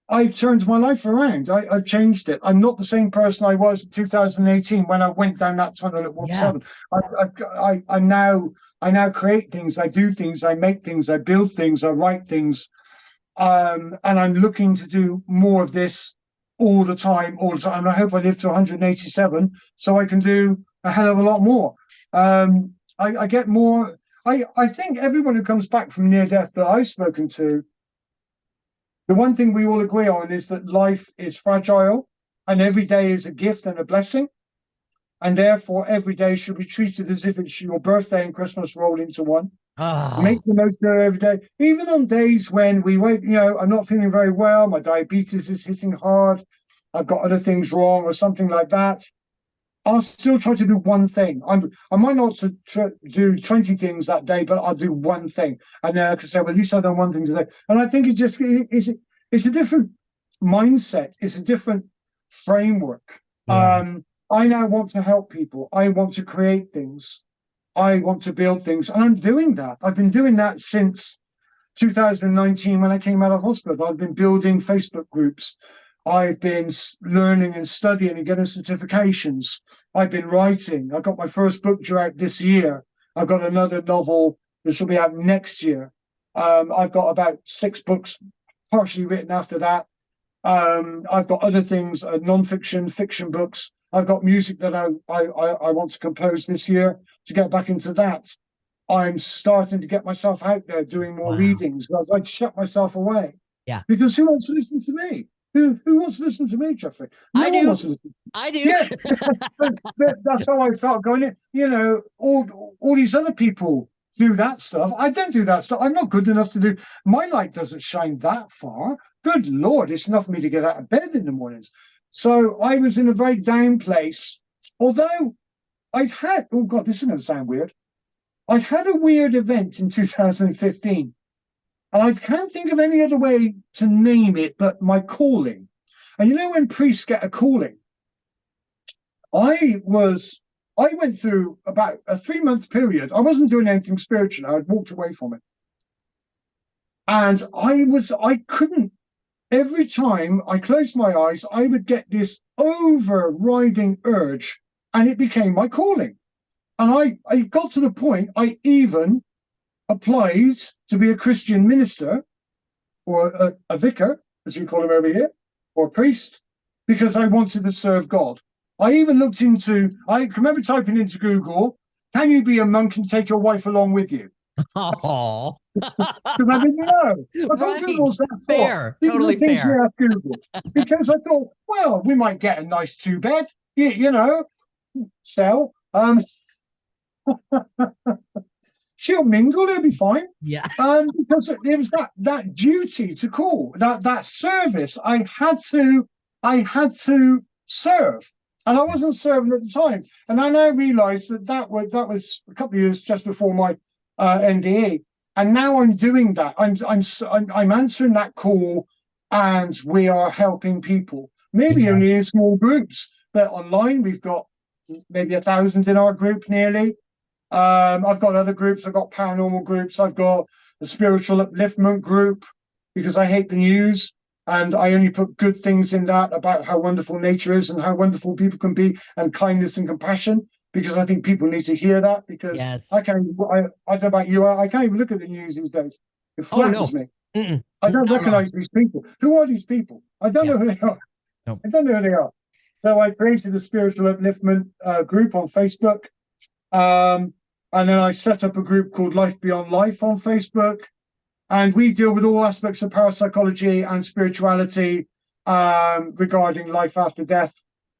I've turned my life around. I've changed it. I'm not the same person I was in 2018 when I went down that tunnel at Warp 7. I now create things. I do things. I make things. I build things. I write things. And I'm looking to do more of this all the time. And I hope I live to 187 so I can do a hell of a lot more. I get more. I think everyone who comes back from near death that I've spoken to, the one thing we all agree on is that life is fragile and every day is a gift and a blessing. And therefore, every day should be treated as if it's your birthday and Christmas rolled into one. Make the most of it every day. Even on days when we wake, I'm not feeling very well, my diabetes is hitting hard, I've got other things wrong or something like that, I'll still try to do one thing. I might not do 20 things that day, but I'll do one thing. And then I can say, well, at least I've done one thing today. And I think it's a different mindset. It's a different framework. I now want to help people. I want to create things. I want to build things. And I'm doing that. I've been doing that since 2019 when I came out of hospital. I've been building Facebook groups. I've been learning and studying and getting certifications. I've been writing. I got my first book due out this year. I've got another novel which will be out next year. I've got about 6 books partially written after that. I've got other things, non-fiction, fiction books. I've got music that I want to compose this year to get back into that. I'm starting to get myself out there doing more readings. I'd shut myself away. Yeah. Because who wants to listen to me? Who wants to listen to me, Jeffrey? No one wants to listen. I do. Yeah. but that's how I felt going in. All these other people do that stuff. I don't do that stuff. I'm not good enough to do. My light doesn't shine that far. Good Lord, it's enough for me to get out of bed in the mornings. So I was in a very down place. Although I'd had, oh God, this is going to sound weird. I'd had a weird event in 2015. And I can't think of any other way to name it but my calling. And when priests get a calling, I went through about a 3-month period. I wasn't doing anything spiritual. I'd walked away from it. And I couldn't, every time I closed my eyes, I would get this overriding urge, and it became my calling. And I got to the point, I even applied to be a Christian minister, or a vicar, as we call him over here, or a priest, because I wanted to serve God. I even looked into, I remember typing into Google, can you be a monk and take your wife along with you? Oh. Because I didn't know. That's what Google's that for. Fair. Totally fair. Google. Because I thought, well, we might get a nice 2-bed, sell. She'll mingle, it'll be fine. Yeah. Because it was that duty to call, that service. I had to serve. And I wasn't serving at the time. And I now realize that was a couple of years just before my NDE. And now I'm doing that. I'm answering that call, and we are helping people. Maybe only in small groups, but online we've got maybe 1,000 in our group nearly. I've got other groups. I've got paranormal groups. I've got a spiritual upliftment group because I hate the news, and I only put good things in that about how wonderful nature is and how wonderful people can be, and kindness and compassion, because I think people need to hear that. Because I don't know about you, I can't even look at the news these days. It flatters me. I don't recognize these people. Who are these people? I don't know who they are. I don't know who they are. So I created a spiritual upliftment group on Facebook. And then I set up a group called Life Beyond Life on Facebook. And we deal with all aspects of parapsychology and spirituality regarding life after death.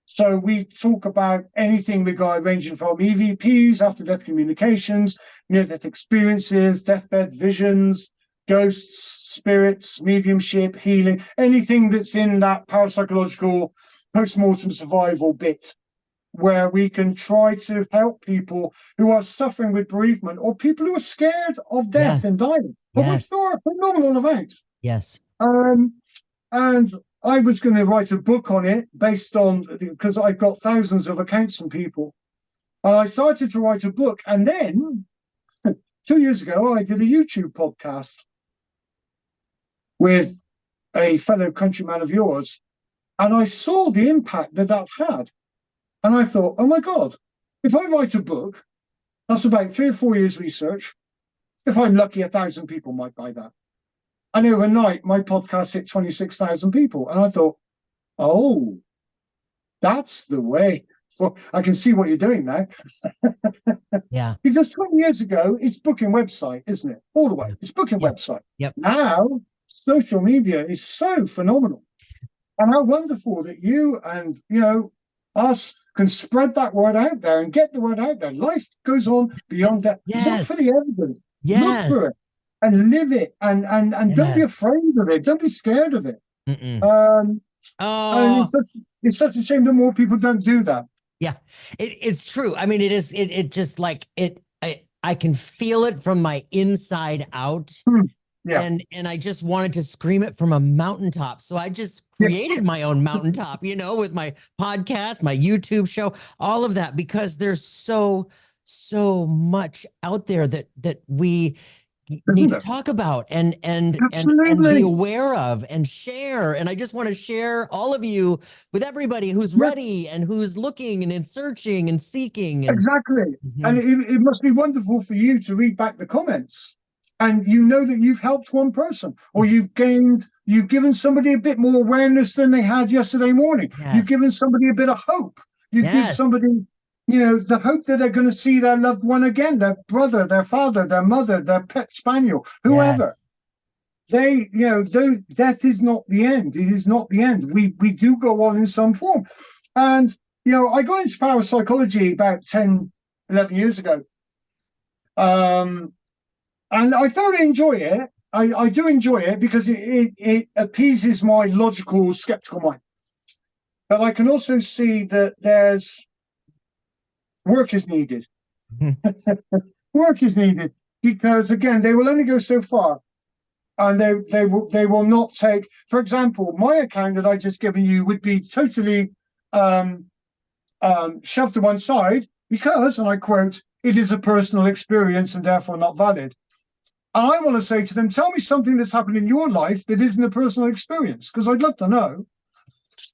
So we talk about anything ranging from EVPs, after-death communications, near-death experiences, deathbed visions, ghosts, spirits, mediumship, healing, anything that's in that parapsychological post-mortem survival bit, where we can try to help people who are suffering with bereavement or people who are scared of death and dying, of which there are a phenomenal amount. Yes. And I was going to write a book on it based on, because I've got thousands of accounts from people. And I started to write a book. And then 2 years ago, I did a YouTube podcast with a fellow countryman of yours. And I saw the impact that that had. And I thought, oh my God, if I write a book, that's about 3 or 4 years research. If I'm lucky, 1,000 people might buy that. And overnight, my podcast hit 26,000 people. And I thought, oh, that's the way. I can see what you're doing now. Yeah. Because 20 years ago, it's booking website, isn't it? All the way. It's booking website. Yep. Now, social media is so phenomenal. And how wonderful that you and, us can spread that word out there and get the word out there. Life goes on beyond that. Look for the evidence. Look for it. And live it, and don't be afraid of it. Don't be scared of it. And it's such a shame that more people don't do that. Yeah, it's true. I mean, it is. It just like it. I can feel it from my inside out. Yeah. And I just wanted to scream it from a mountaintop. So I just created my own mountaintop, with my podcast, my YouTube show, all of that, because there's so much out there that we need to talk about and be aware of and share. And I just want to share all of you with everybody who's ready and who's looking and searching and seeking. Exactly. And it must be wonderful for you to read back the comments and that you've helped one person, or you've given somebody a bit more awareness than they had yesterday morning. You've given somebody a bit of hope. You've given somebody the hope that they're going to see their loved one again, their brother, their father, their mother, their pet spaniel, whoever. Death is not the end. It is not the end. We do go on in some form. And, I got into parapsychology about 10, 11 years ago. And I thoroughly enjoy it. I do enjoy it because it appeases my logical, skeptical mind. But I can also see that there's work is needed. Work is needed because, again, they will only go so far, and they will not take. For example, my account that I just given you would be totally shoved to one side because, and I quote, "It is a personal experience and therefore not valid." And I want to say to them, tell me something that's happened in your life that isn't a personal experience, because I'd love to know.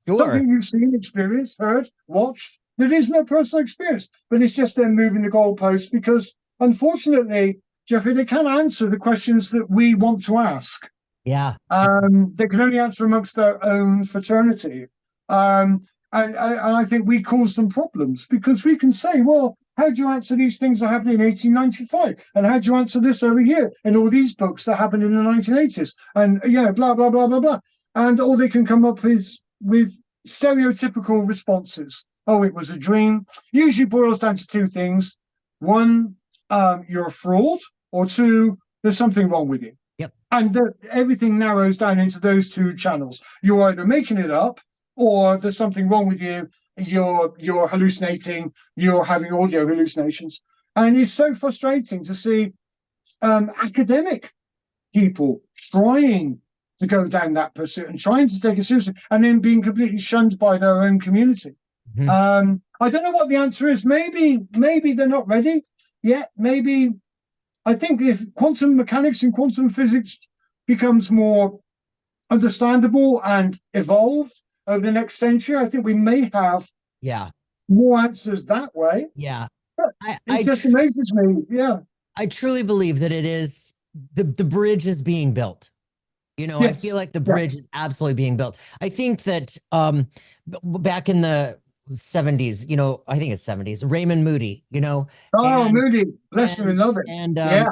Something you've seen, experienced, heard, watched, that is no personal experience, but it's just them moving the goalposts because, unfortunately, Jeffrey, they can't answer the questions that we want to ask. Yeah. They can only answer amongst their own fraternity. And I think we cause them problems because we can say, well, how do you answer these things that happened in 1895? And how do you answer this over here in all these books that happened in the 1980s? And, blah, blah, blah, blah, blah. And all they can come up is with stereotypical responses. Oh, it was a dream. Usually boils down to two things. One, you're a fraud, or two, there's something wrong with you. Yep. And everything narrows down into those two channels. You're either making it up, or there's something wrong with you. You're hallucinating. You're having audio hallucinations. And it's so frustrating to see academic people trying to go down that pursuit and trying to take it seriously, and then being completely shunned by their own community. I don't know what the answer is. Maybe they're not ready yet. Maybe I think if quantum mechanics and quantum physics becomes more understandable and evolved over the next century, I think we may have more answers that way. Yeah. It just amazes me. Yeah. I truly believe that it is the bridge is being built. Yes. I feel like the bridge is absolutely being built. I think that back in the 70s, I think it's 70s, Raymond Moody, Oh, and Moody, bless him and and love him. and Yeah,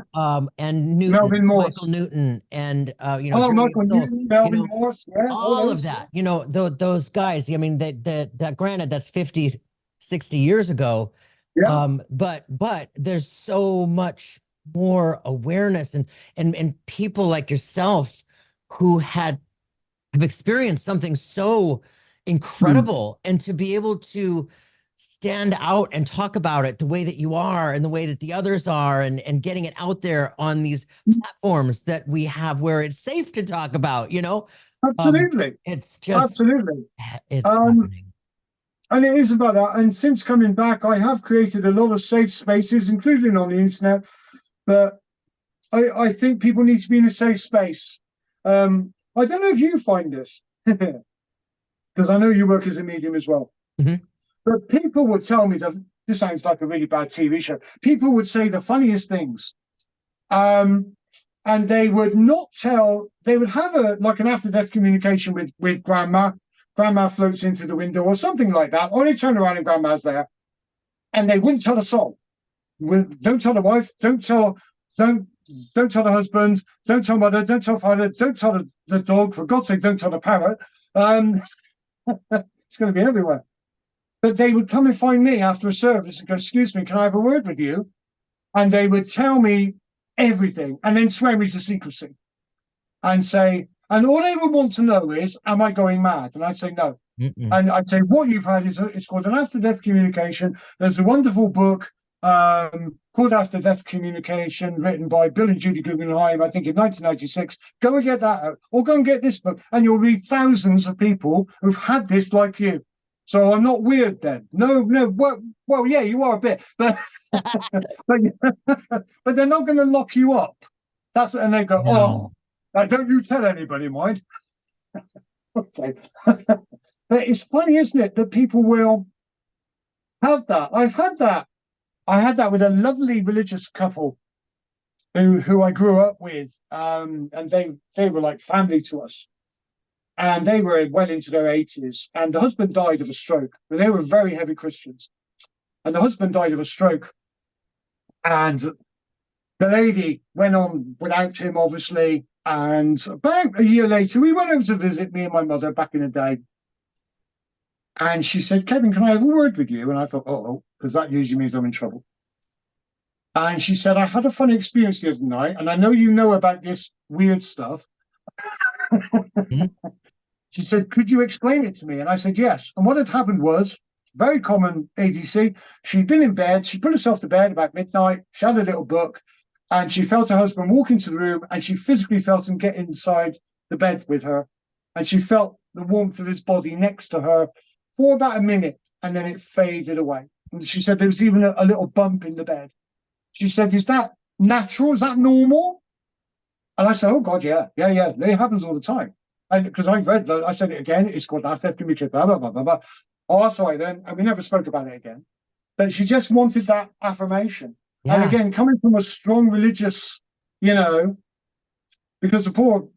Newton, Melvin Michael Morse. Newton, and Oh, Journey of Michael Souls, Newton, Melvin Morse. Yeah, all all of those. that, those guys. I mean, that granted, that's 50, 60 years ago. Yeah. But there's so much more awareness and people like yourself who have experienced something so Mm. incredible, and to be able to stand out and talk about it the way that you are and the way that the others are, and getting it out there on these platforms that we have where it's safe to talk about, um Absolutely. it's just Absolutely. it's Um, happening. and it is about that. And since coming back, I have created a lot of safe spaces, including on the internet. But I think people need to be in a safe space. I don't know if you find this, because I know you work as a medium as well. Mhm. But people would tell me that this sounds like a really bad TV show. People would say the funniest things. Um, and they would not tell, they would have a like an after death communication with grandma. Grandma floats into the window or something like that, or they turn around and grandma's there, and they wouldn't tell a soul. Don't tell the wife, don't don't tell the husband, don't tell mother, don't tell father, don't tell the dog, for God's sake, don't tell the parrot. um it's going to be everywhere. But they would come and find me after a service and go, excuse me, can I have a word with you? And they would tell me everything and then swear me to secrecy and say, and all they would want to know is, am I going mad? And I'd say, no. Mm-mm. And I'd say, what you've had is it's called an after death communication. There's a wonderful book called After Death Communication, written by Bill and Judy Guggenheim, I think in 1996. Go and get that out, or go and get this book, and you'll read thousands of people who've had this like you. So I'm not weird then. No, no. Well, yeah, you are a bit, but but, but they're not going to lock you up. That's and they go, No. oh, don't you tell anybody, mind. Okay. But it's funny, isn't it, that people will have that. I've had that. I had that with a lovely religious couple who I grew up with, and they were like family to us, and they were well into their 80s, and the husband died of a stroke. But they were very heavy Christians, and the husband died of a stroke, and the lady went on without him, obviously. And about a year later, we went over to visit me and my mother back in the day. And she said, Kevin, can I have a word with you? And I thought, oh, because that usually means I'm in trouble. And she said, I had a funny experience the other night, and I know you know about this weird stuff. Mhm. She said, could you explain it to me? And I said, yes. And what had happened was very common ADC. She'd been in bed. She put herself to bed about midnight. She had a little book, and she felt her husband walk into the room, and she physically felt him get inside the bed with her. And she felt the warmth of his body next to her for about a minute, and then it faded away. And she said there was even a little bump in the bed. She said, is that natural? Is that normal? And I said, oh, God, yeah. It happens all the time. And because I read, I said it again, it's called after communication, blah, blah, blah, blah, blah. Oh, that's all right then. And we never spoke about it again. But she just wanted that affirmation. And Yeah. again, coming from a strong religious, you know, because the poor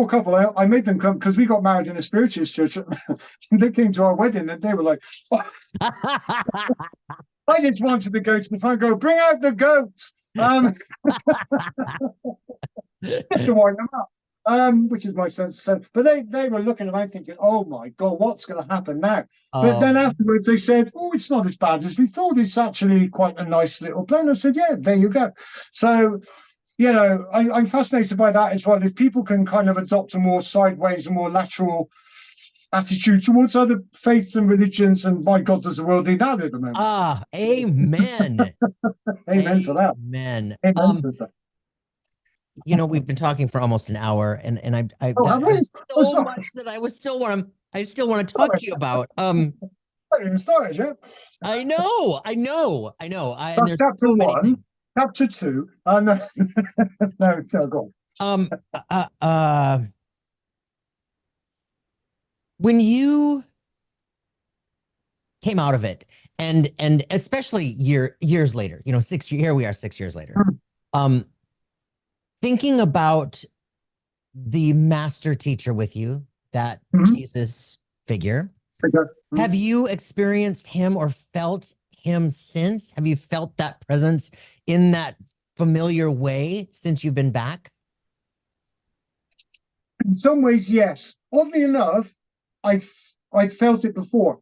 couple, I made them come because we got married in a spiritualist church. They came to our wedding and they were like, oh, I just wanted to go to the front, go, bring out the goat. Just to wind them up. Which is my sense. But they were looking around thinking, oh my God, what's going to happen now? But then Um, afterwards they said, oh, it's not as bad as we thought. It's actually quite a nice little plane. I said, yeah, there you go. So, I'm fascinated by that as well. If people can kind of adopt a more sideways, a more lateral attitude towards other faiths and religions, and my God, does the world need that at the moment? amen. Amen to that. Amen. Amen to that. We've been talking for almost an hour, and Oh, have we? there's Oh, so sorry. much that I still want to talk to you about. I didn't even start yet. I know, and That's there's chapter so many one. things. Chapter two. No, no, go Um, uh, uh, when you came out of it, and especially years later, 6 years, here we are 6 years later. on. Um, Thinking about the master teacher with you, that Mhm. Jesus figure, Okay. Have you experienced him or felt him since? Have you felt that presence in that familiar way since you've been back? In some ways, yes. Oddly enough, I'd felt it before.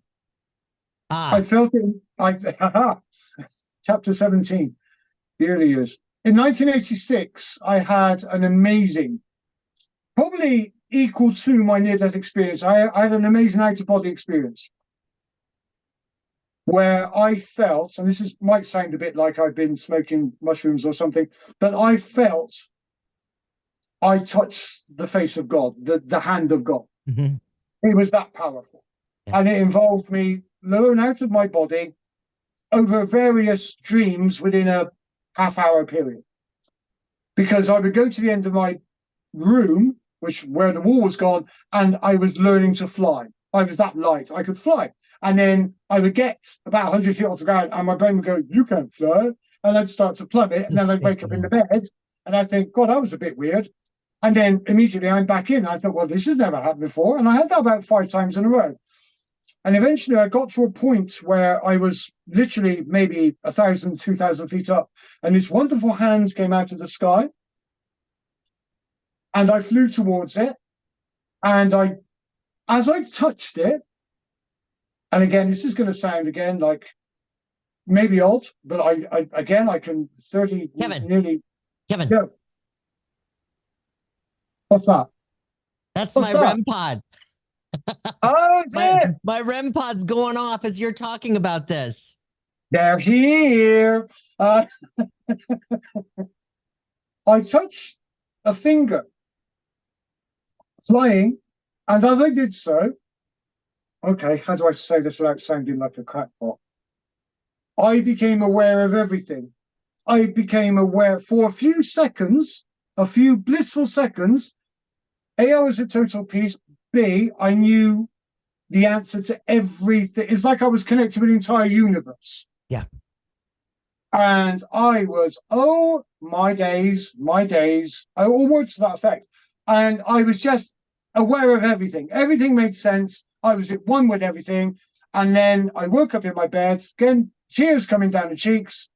Ah, I felt it. Chapter 17, the early years. In 1986, I had an amazing, probably equal to my near-death experience. I had an amazing out-of-body experience where I felt, and might sound a bit like I've been smoking mushrooms or something, but I felt I touched the face of God, the hand of God. mm-hmm. It was that powerful. Yeah. And it involved me lowering out of my body over various dreams within a half-hour period. Because I would go to the end of my room, where the wall was gone, and I was learning to fly. I was that light. I could fly. And then I would get about 100 feet off the ground, and my brain would go, "You can't fly." And I'd start to plummet, and then I'd wake up in the bed, and I'd think, "God, that was a bit weird." And then immediately I'm back in. I thought, well, this has never happened before. And I had that about 5 times in a row. And eventually I got to a point where I was literally maybe 1,000, 2,000 feet up. And this wonderful hand came out of the sky. And I flew towards it. And as I touched it, and again, this is going to sound again like maybe odd, but I can 30 Kevin, nearly. Kevin, Go. What's that? that's What's my that? REM pod. Oh, My REM pod's going off as you're talking about this. they're here. I touched a finger flying, and as I did so, okay, how do I say this without sounding like a crackpot? I became aware of everything. I became aware for a few seconds, a few blissful seconds. A, I was at total peace. B, I knew the answer to everything. It's like I was connected with the entire universe. Yeah. And I was, oh, my days, all words to that effect. And I was just aware of everything. Everything made sense. I was at one with everything. And then I woke up in my bed, again, tears coming down the cheeks.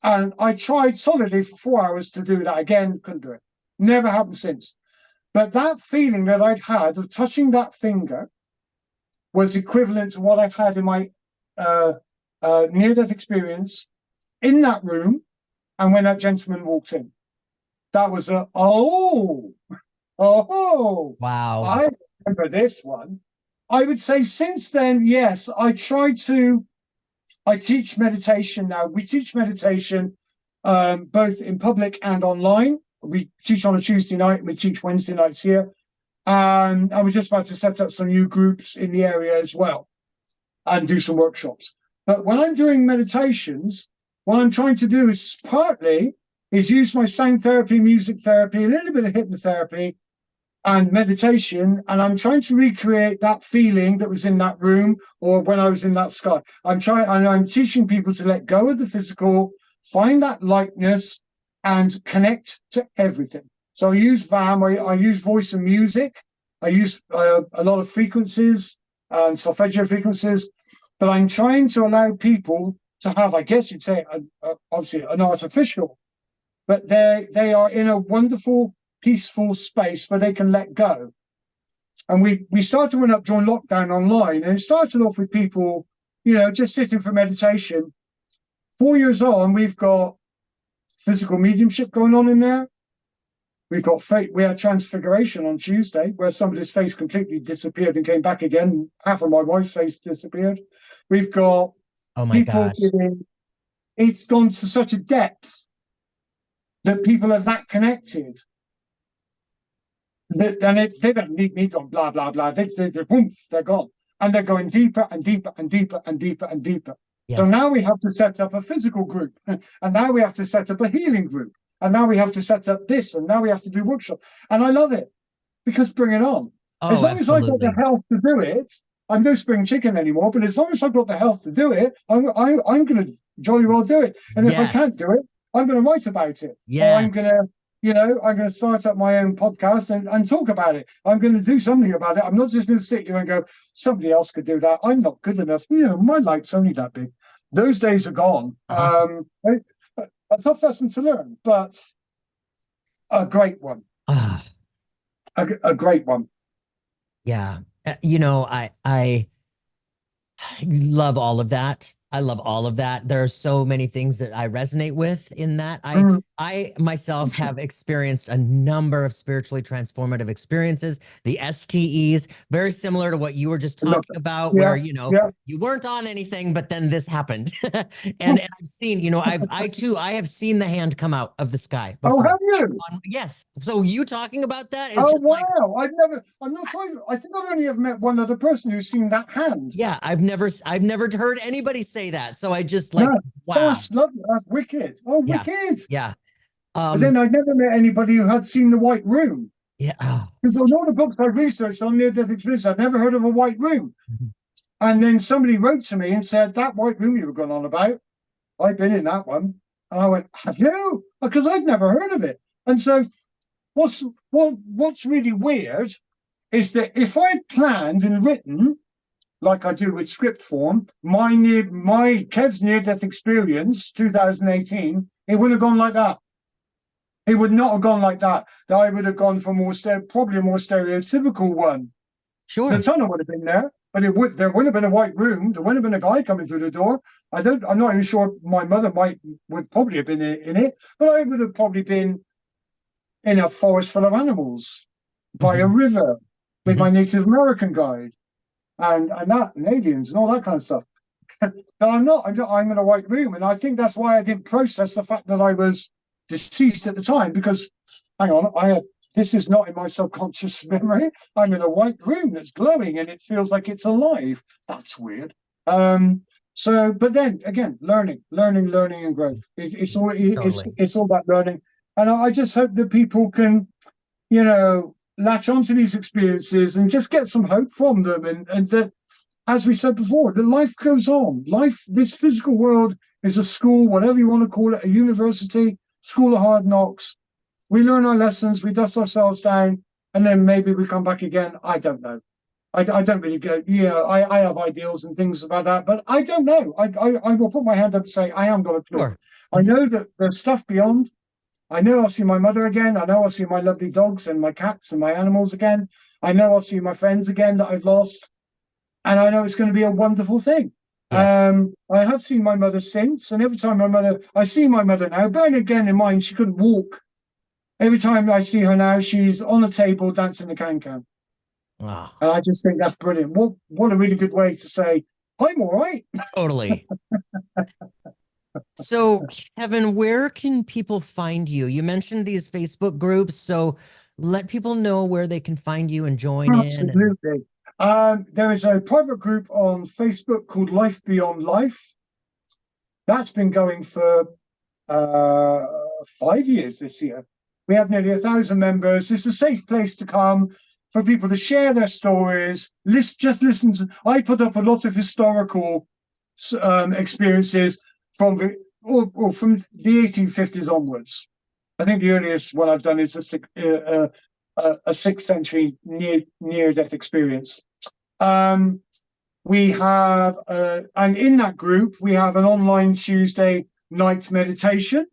And I tried solidly for 4 hours to do that again, couldn't do it. Never happened since. But that feeling that I'd had of touching that finger was equivalent to what I had in my near-death experience in that room, and when that gentleman walked in. That was wow. Wow. I remember this one. I would say since then, yes, I teach meditation now. We teach meditation both in public and online. We teach on a Tuesday night, we teach Wednesday nights here. And we're just about to set up some new groups in the area as well and do some workshops. But when I'm doing meditations, what I'm trying to do is partly use my sound therapy, music therapy, a little bit of hypnotherapy and meditation. And I'm trying to recreate that feeling that was in that room or when I was in that sky. I'm teaching people to let go of the physical, find that lightness and connect to everything. So I use VAM, I use voice and music. I use a lot of frequencies and solfeggio frequencies, but I'm trying to allow people to have, I guess you'd say, obviously an artificial, but they are in a wonderful, peaceful space where they can let go. And we started one up during lockdown online, and it started off with people, just sitting for meditation. 4 years on, we've got physical mediumship going on in there. We had transfiguration on Tuesday, where somebody's face completely disappeared and came back again. Half of my wife's face disappeared. We've got people giving. It's gone to such a depth that people are that connected. They don't need me going blah blah blah. They're gone, and they're going deeper and deeper and deeper and deeper and deeper. Yes. So now we have to set up a physical group, and now we have to set up a healing group. And now we have to set up this, and now we have to do workshops. And I love it, because bring it on. As long as I've got the health to do it, I'm no spring chicken anymore, but as long as I've got the health to do it, I'm going to jolly well do it. And if I can't do it, I'm going to write about it. Or I'm going to You know, I'm going to start up my own podcast and talk about it. I'm going to do something about it. I'm not just going to sit here and go, somebody else could do that. I'm not good enough. You know, my light's only that big. Those days are gone. A tough lesson to learn, but a great one. A great one. Yeah. You know, I love all of that. I love all of that. There are so many things that I resonate with in that. I myself have experienced a number of spiritually transformative experiences, the STEs, very similar to what you were just talking about, where, you know, you weren't on anything, but then this happened. and I've seen, you know, I have seen the hand come out of the sky before. Oh, have you? Yes. So you talking about that is oh just wow! like, I'm not trying. I think I've only ever met one other person who's seen that hand. yeah, I've never heard anybody say that. So I just like, wow. That's lovely. That's wicked. Oh, Yeah. wicked. Yeah. But then I'd never met anybody who had seen the White Room. Yeah. Because on all the books I've researched on near-death experience, I'd never heard of a White Room. And then somebody wrote to me and said, that White Room you were going on about, I've been in that one. And I went, have you? Because I'd never heard of it. And so what's really weird is that if I had planned and written, like I do with script form, my Kev's near-death experience, 2018, it wouldn't have gone like that. It would not have gone like that. I would have gone for probably a more stereotypical one. Sure. The tunnel would have been there, but there wouldn't have been a White Room. There wouldn't have been a guy coming through the door. I'm not even sure my mother would probably have been in it, but I would have probably been in a forest full of animals by a river with my Native American guide and aliens and all that kind of stuff. But I'm in a White Room, and I think that's why I didn't process the fact that I was deceased at the time, because hang on, this is not in my subconscious memory. I'm in a White Room that's glowing and it feels like it's alive. That's weird. But then again, learning and growth. It's all about learning. And I just hope that people can, you know, latch onto these experiences and just get some hope from them. And that, as we said before, that life goes on. This physical world is a school, whatever you want to call it, a university, school of hard knocks. We learn our lessons, we dust ourselves down, and then maybe we come back again. I don't know. I don't really go, I have ideals and things about that, but I don't know. I will put my hand up and say, I haven't got a clue. Sure. I know that there's stuff beyond. I know I'll see my mother again. I know I'll see my lovely dogs and my cats and my animals again. I know I'll see my friends again that I've lost. And I know it's going to be a wonderful thing. Yes. I have seen my mother since, and every time I see my mother now, bearing again in mind she couldn't walk. Every time I see her now, she's on a table dancing the can-can. Wow. And I just think that's brilliant. What a really good way to say, I'm all right. Totally. So, Kevin, where can people find you? You mentioned these Facebook groups, so let people know where they can find you and join in. Absolutely. There is a private group on Facebook called Life Beyond Life. That's been going for 5 years this year. We have nearly 1,000 members. It's a safe place to come for people to share their stories. Just listen to. I put up a lot of historical experiences from the 1850s onwards. I think the earliest one I've done is a 6th century near-death experience. We have, and in that group, we have an online Tuesday night meditation.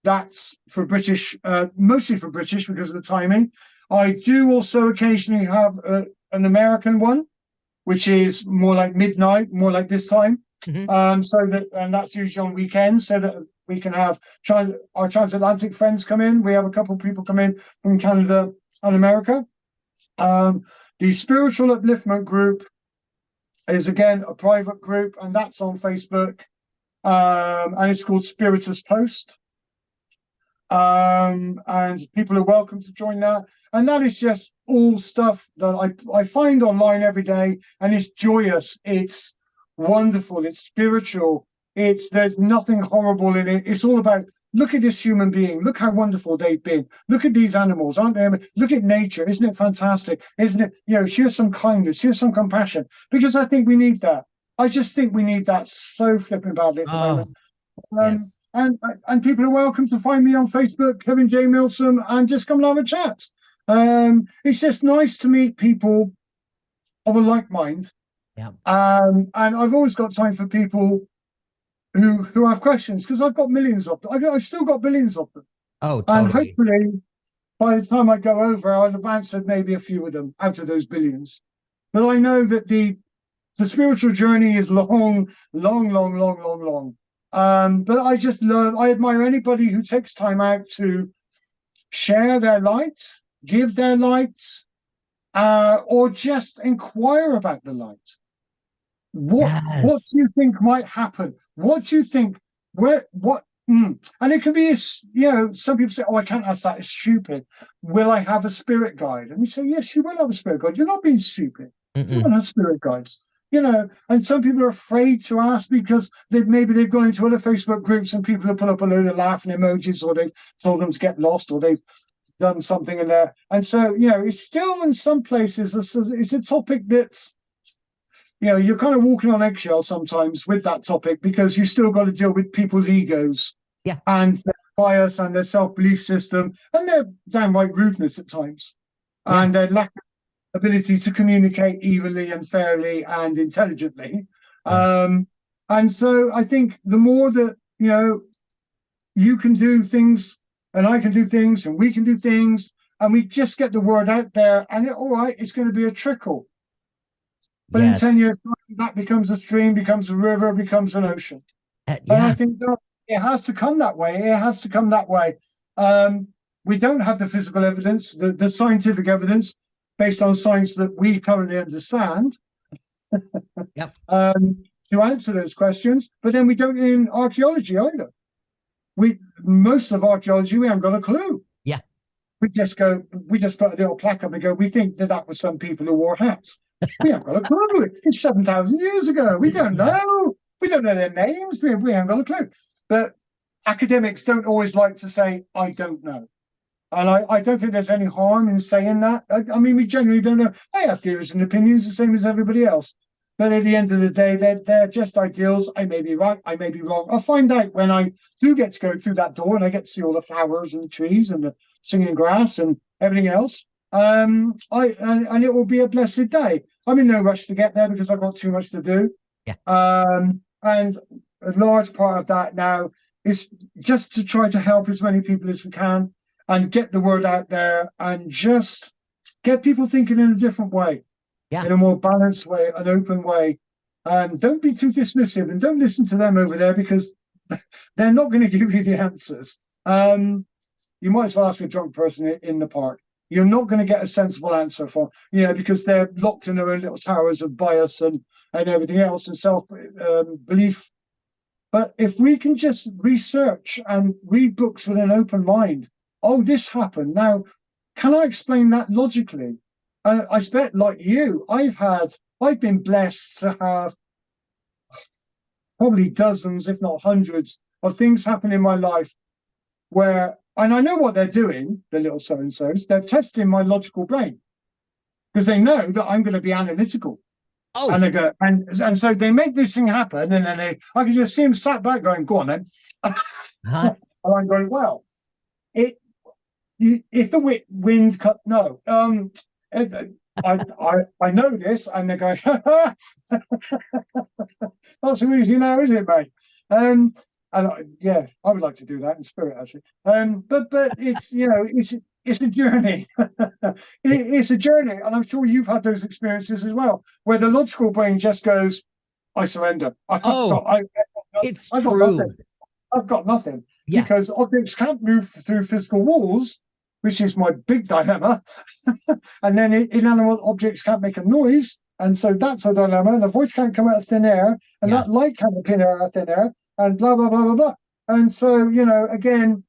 That's for British, mostly for British because of the timing. I do also occasionally have an American one, which is more like midnight, more like this time. And that's usually on weekends, so that we can have our transatlantic friends come in. We have a couple of people come in from Canada and America. The Spiritual Upliftment group is again a private group, and that's on Facebook, and it's called Spiritus Post. And people are welcome to join that. And that is just all stuff that I find online every day, and it's joyous, it's wonderful, it's spiritual, there's nothing horrible in it. It's all about, look at this human being, look how wonderful they've been, look at these animals, aren't they? Look at nature, isn't it fantastic? Isn't it, here's some kindness, here's some compassion, because I think we need that. I just think we need that so flipping badly at the moment. Yes. and people are welcome to find me on Facebook, Kevin J. Milsom, and just come and have a chat. It's just nice to meet people of a like mind. Yeah. And I've always got time for people who have questions, because I've got millions of them. I've still got billions of them. Oh, And totally. hopefully, by the time I go over, I'll have answered maybe a few of them out of those billions. But I know that the spiritual journey is long, long, long, long, long, long. But I admire anybody who takes time out to share their light, give their light, or just inquire about the light. What Yes. do you think might happen? What do you think? And it can be, some people say, "Oh, I can't ask that. It's stupid." Will I have a spirit guide? And we say, "Yes, you will have a spirit guide. You're not being stupid. Everyone has spirit guides." And some people are afraid to ask because maybe they've gone into other Facebook groups and people have put up a load of laughing emojis, or they've told them to get lost, or they've done something in there. And so, it's still in some places, it's a topic that's, you're kind of walking on eggshells sometimes with that topic, because you still got to deal with people's egos, Yeah. and their bias and their self-belief system and their downright rudeness at times, Yeah. and their lack of ability to communicate evenly and fairly and intelligently. Yes. And so I think the more that, you can do things, and I can do things, and we can do things, and we just get the word out there, and all right, it's going to be a trickle. But in 10 Yes. years, that becomes a stream, becomes a river, becomes an ocean. And I Yeah. think that it has to come that way. It has to come that way. We don't have the physical evidence, the scientific evidence, based on science that we currently understand, Yep. to answer those questions. But then we don't in archaeology either. Most of archaeology, we haven't got a clue. Yeah. We just put a little plaque up and go, we think that was some people who wore hats. We haven't got a clue. It's 7,000 years ago. We don't Yeah. know. We don't know their names. We haven't got a clue. But academics don't always like to say, "I don't know." And I don't think there's any harm in saying that. I mean, we generally don't know. I have theories and opinions the same as everybody else. But at the end of the day, they're just ideals. I may be right. I may be wrong. I'll find out when I do get to go through that door and I get to see all the flowers and the trees and the singing grass and everything else. And it will be a blessed day. I'm in no rush to get there because I've got too much to do. Yeah. And a large part of that now is just to try to help as many people as we can and get the word out there and just get people thinking in a different way, in a more balanced way, an open way. And don't be too dismissive, and don't listen to them over there, because they're not going to give you the answers. You might as well ask a drunk person in the park. You're not going to get a sensible answer from, because they're locked in their own little towers of bias and everything else, and self-belief. But if we can just research and read books with an open mind, oh, this happened. Now, can I explain that logically? I expect, like you, I've been blessed to have probably dozens, if not hundreds, of things happen in my life where, and I know what they're doing, the little so-and-sos, they're testing my logical brain, because they know that I'm going to be analytical. Oh. And they go, and so they make this thing happen, and then I can just see them sat back going, "Go on then." And I'm going, well, if the wind cut, no, I know this, and they're going, "Not so easy now, is it, mate?" And I would like to do that in spirit, actually. But it's it's a journey. It's a journey, and I'm sure you've had those experiences as well, where the logical brain just goes, "I surrender." It's true. I've got nothing. Yeah. Because objects can't move through physical walls, which is my big dilemma. And then inanimate objects can't make a noise, and so that's a dilemma. And a voice can't come out of thin air, and that light can't appear out of thin air, and blah blah blah blah blah. And so, again,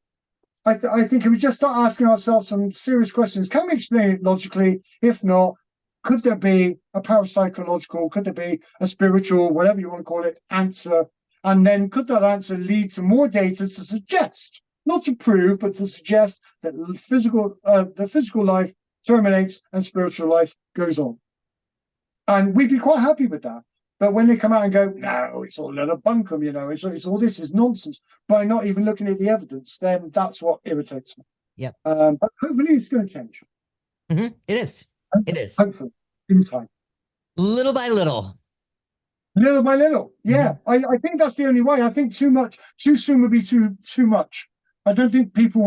I think if we just start asking ourselves some serious questions, can we explain it logically? If not, could there be a parapsychological, could there be a spiritual, whatever you want to call it, answer? And then could that answer lead to more data to suggest, not to prove, but to suggest that the physical life terminates and spiritual life goes on? And we'd be quite happy with that. But when they come out and go, no, it's all a little bunkum, it's all this is nonsense, by not even looking at the evidence, then that's what irritates me. Yep. But hopefully it's going to change. It is. It is. Hopefully, in time. Little by little. Little by little. Yeah. I think that's the only way. I think too soon would be too much. I don't think people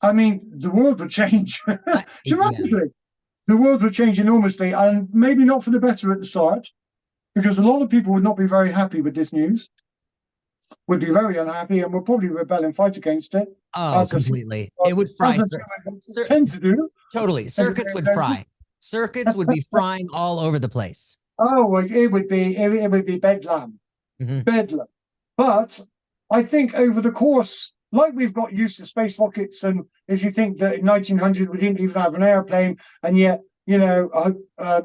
the world would change dramatically. Yeah. The world would change enormously, and maybe not for the better at the start, because a lot of people would not be very happy with this news, would be very unhappy, and would probably rebel and fight against it. Oh, completely. It would fry. Tend to do. Totally. Circuits would fry. Circuits would be frying all over the place. Oh, it would be bedlam. Bedlam. But I think over the course, like we've got used to space rockets, and if you think that in 1900 we didn't even have an airplane, and yet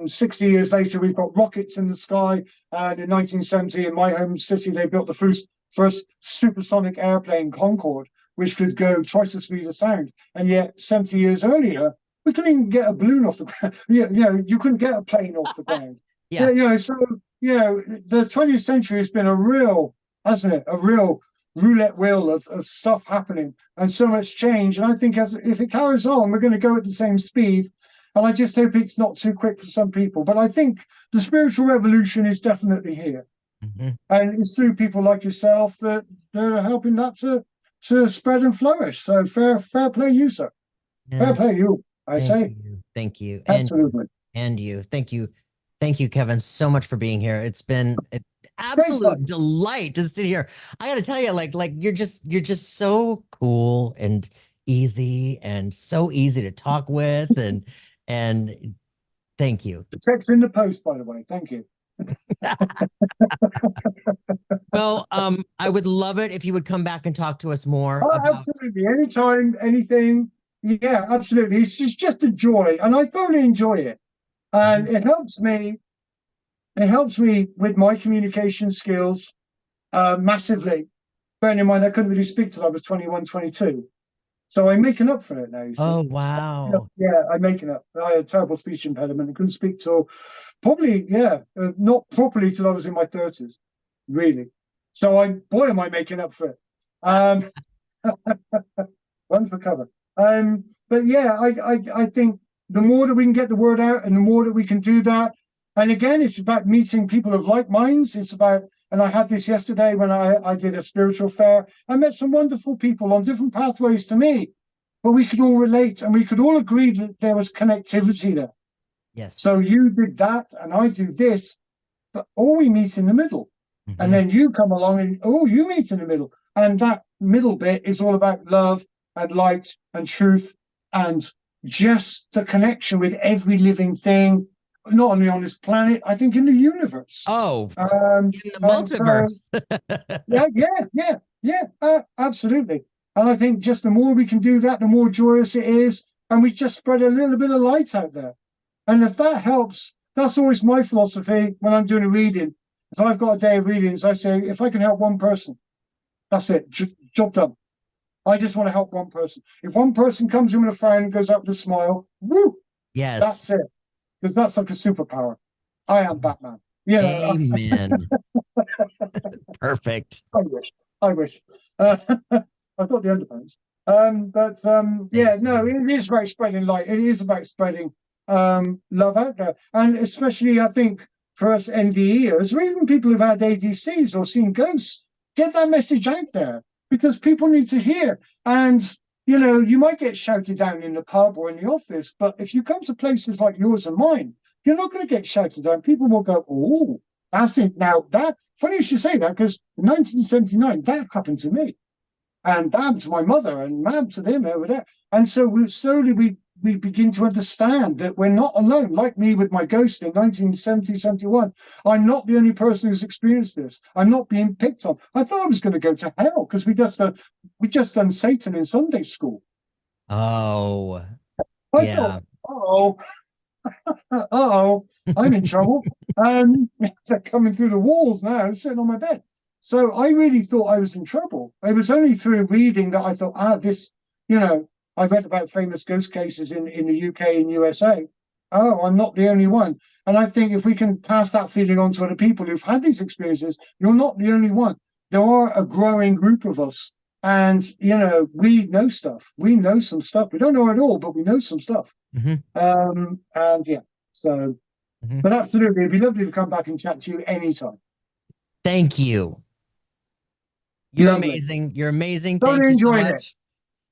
60 years later we've got rockets in the sky, and in 1970 in my home city they built the first supersonic airplane, Concorde, which could go twice the speed of sound, and yet 70 years earlier we couldn't even get a balloon off the ground. You couldn't get a plane off the ground. So the 20th century has been a real roulette wheel of stuff happening, and so much change. And I think if it carries on, we're going to go at the same speed. And I just hope it's not too quick for some people. But I think the spiritual revolution is definitely here. And it's through people like yourself that are helping that to spread and flourish. So fair play you, sir. Yeah. Fair play you, I say. Thank you. Absolutely. And you. Thank you. Thank you, Kevin, so much for being here. It's been an absolute delight to sit here. I got to tell you, like you're just so cool and easy, and so easy to talk with, and thank you. The text in the post, by the way. Thank you. Well, I would love it if you would come back and talk to us more. Absolutely. Anytime, anything. Yeah, absolutely. It's just a joy, and I thoroughly enjoy it. And it helps me with my communication skills massively. Bearing in mind, I couldn't really speak till I was 21, 22. So I'm making up for it now. Oh, wow. Yeah, I'm making up. I had a terrible speech impediment. I couldn't speak till probably, not properly till I was in my 30s, really. So am I making up for it. Run for cover. But yeah, I think the more that we can get the word out, and the more that we can do that. And again, it's about meeting people of like minds. It's about, and I had this yesterday when I did a spiritual fair. I met some wonderful people on different pathways to me, but we could all relate, and we could all agree that there was connectivity there. Yes. So you did that, and I do this, but we meet in the middle. And then you come along and, you meet in the middle. And that middle bit is all about love and light and truth, and just the connection with every living thing, not only on this planet, I think in the universe. Oh, in the multiverse. Absolutely. And I think just the more we can do that, the more joyous it is, and we just spread a little bit of light out there. And if that helps, that's always my philosophy when I'm doing a reading. If I've got a day of readings, I say, if I can help one person, that's it, job done. I just want to help one person. If one person comes in with a frown and goes up with a smile, woo! Yes. That's it. Because that's like a superpower. I am Batman. Amen. Perfect. I wish. I've got the underpants. It is about spreading light. It is about spreading love out there. And especially, I think, for us NDEers, or even people who've had ADCs or seen ghosts, get that message out there, because people need to hear. And you might get shouted down in the pub or in the office, but if you come to places like yours and mine, you're not going to get shouted down. People will go, "Oh, that's it." Now, that funny you should say that, because in 1979 that happened to me, and that happened to my mother, and that happened to them over there. And so we begin to understand that we're not alone. Like me with my ghost in 1970, 71, I'm not the only person who's experienced this. I'm not being picked on. I thought I was going to go to hell because we just done Satan in Sunday school. Oh, I thought, I'm in trouble. They're coming through the walls now, sitting on my bed. So I really thought I was in trouble. It was only through reading that I thought, this, I read about famous ghost cases in the UK and USA. oh, I'm not the only one. And I think if we can pass that feeling on to other people who've had these experiences, you're not the only one. There are a growing group of us. And, we know stuff. We know some stuff. We don't know it all, but we know some stuff. Mhm. And yeah, so, Mhm. but absolutely, it'd be lovely to come back and chat to you anytime. Thank you. You're Lovely. amazing. You're amazing. Totally Thank you so enjoyed it. much.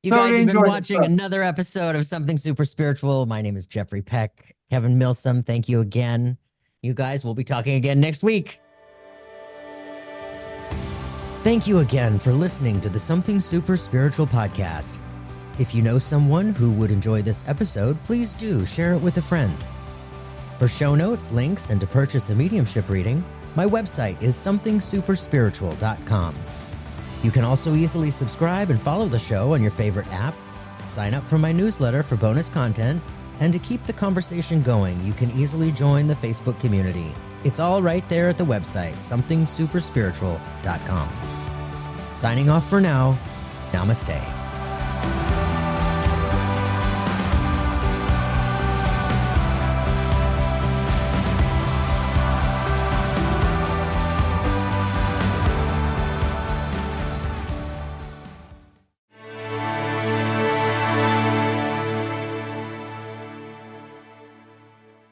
You guys Totally have been enjoyed it, watching sir. another episode of Something Super Spiritual. My name is Jeffrey Peck. Kevin Milsom, thank you again. You guys will be talking again next week. Thank you again for listening to the Something Super Spiritual podcast. If you know someone who would enjoy this episode, please do share it with a friend. For show notes, links, and to purchase a mediumship reading, my website is somethingsuperspiritual.com. You can also easily subscribe and follow the show on your favorite app, sign up for my newsletter for bonus content, and to keep the conversation going, you can easily join the Facebook community. It's all right there at the website, somethingsuperspiritual.com. Signing off for now, namaste.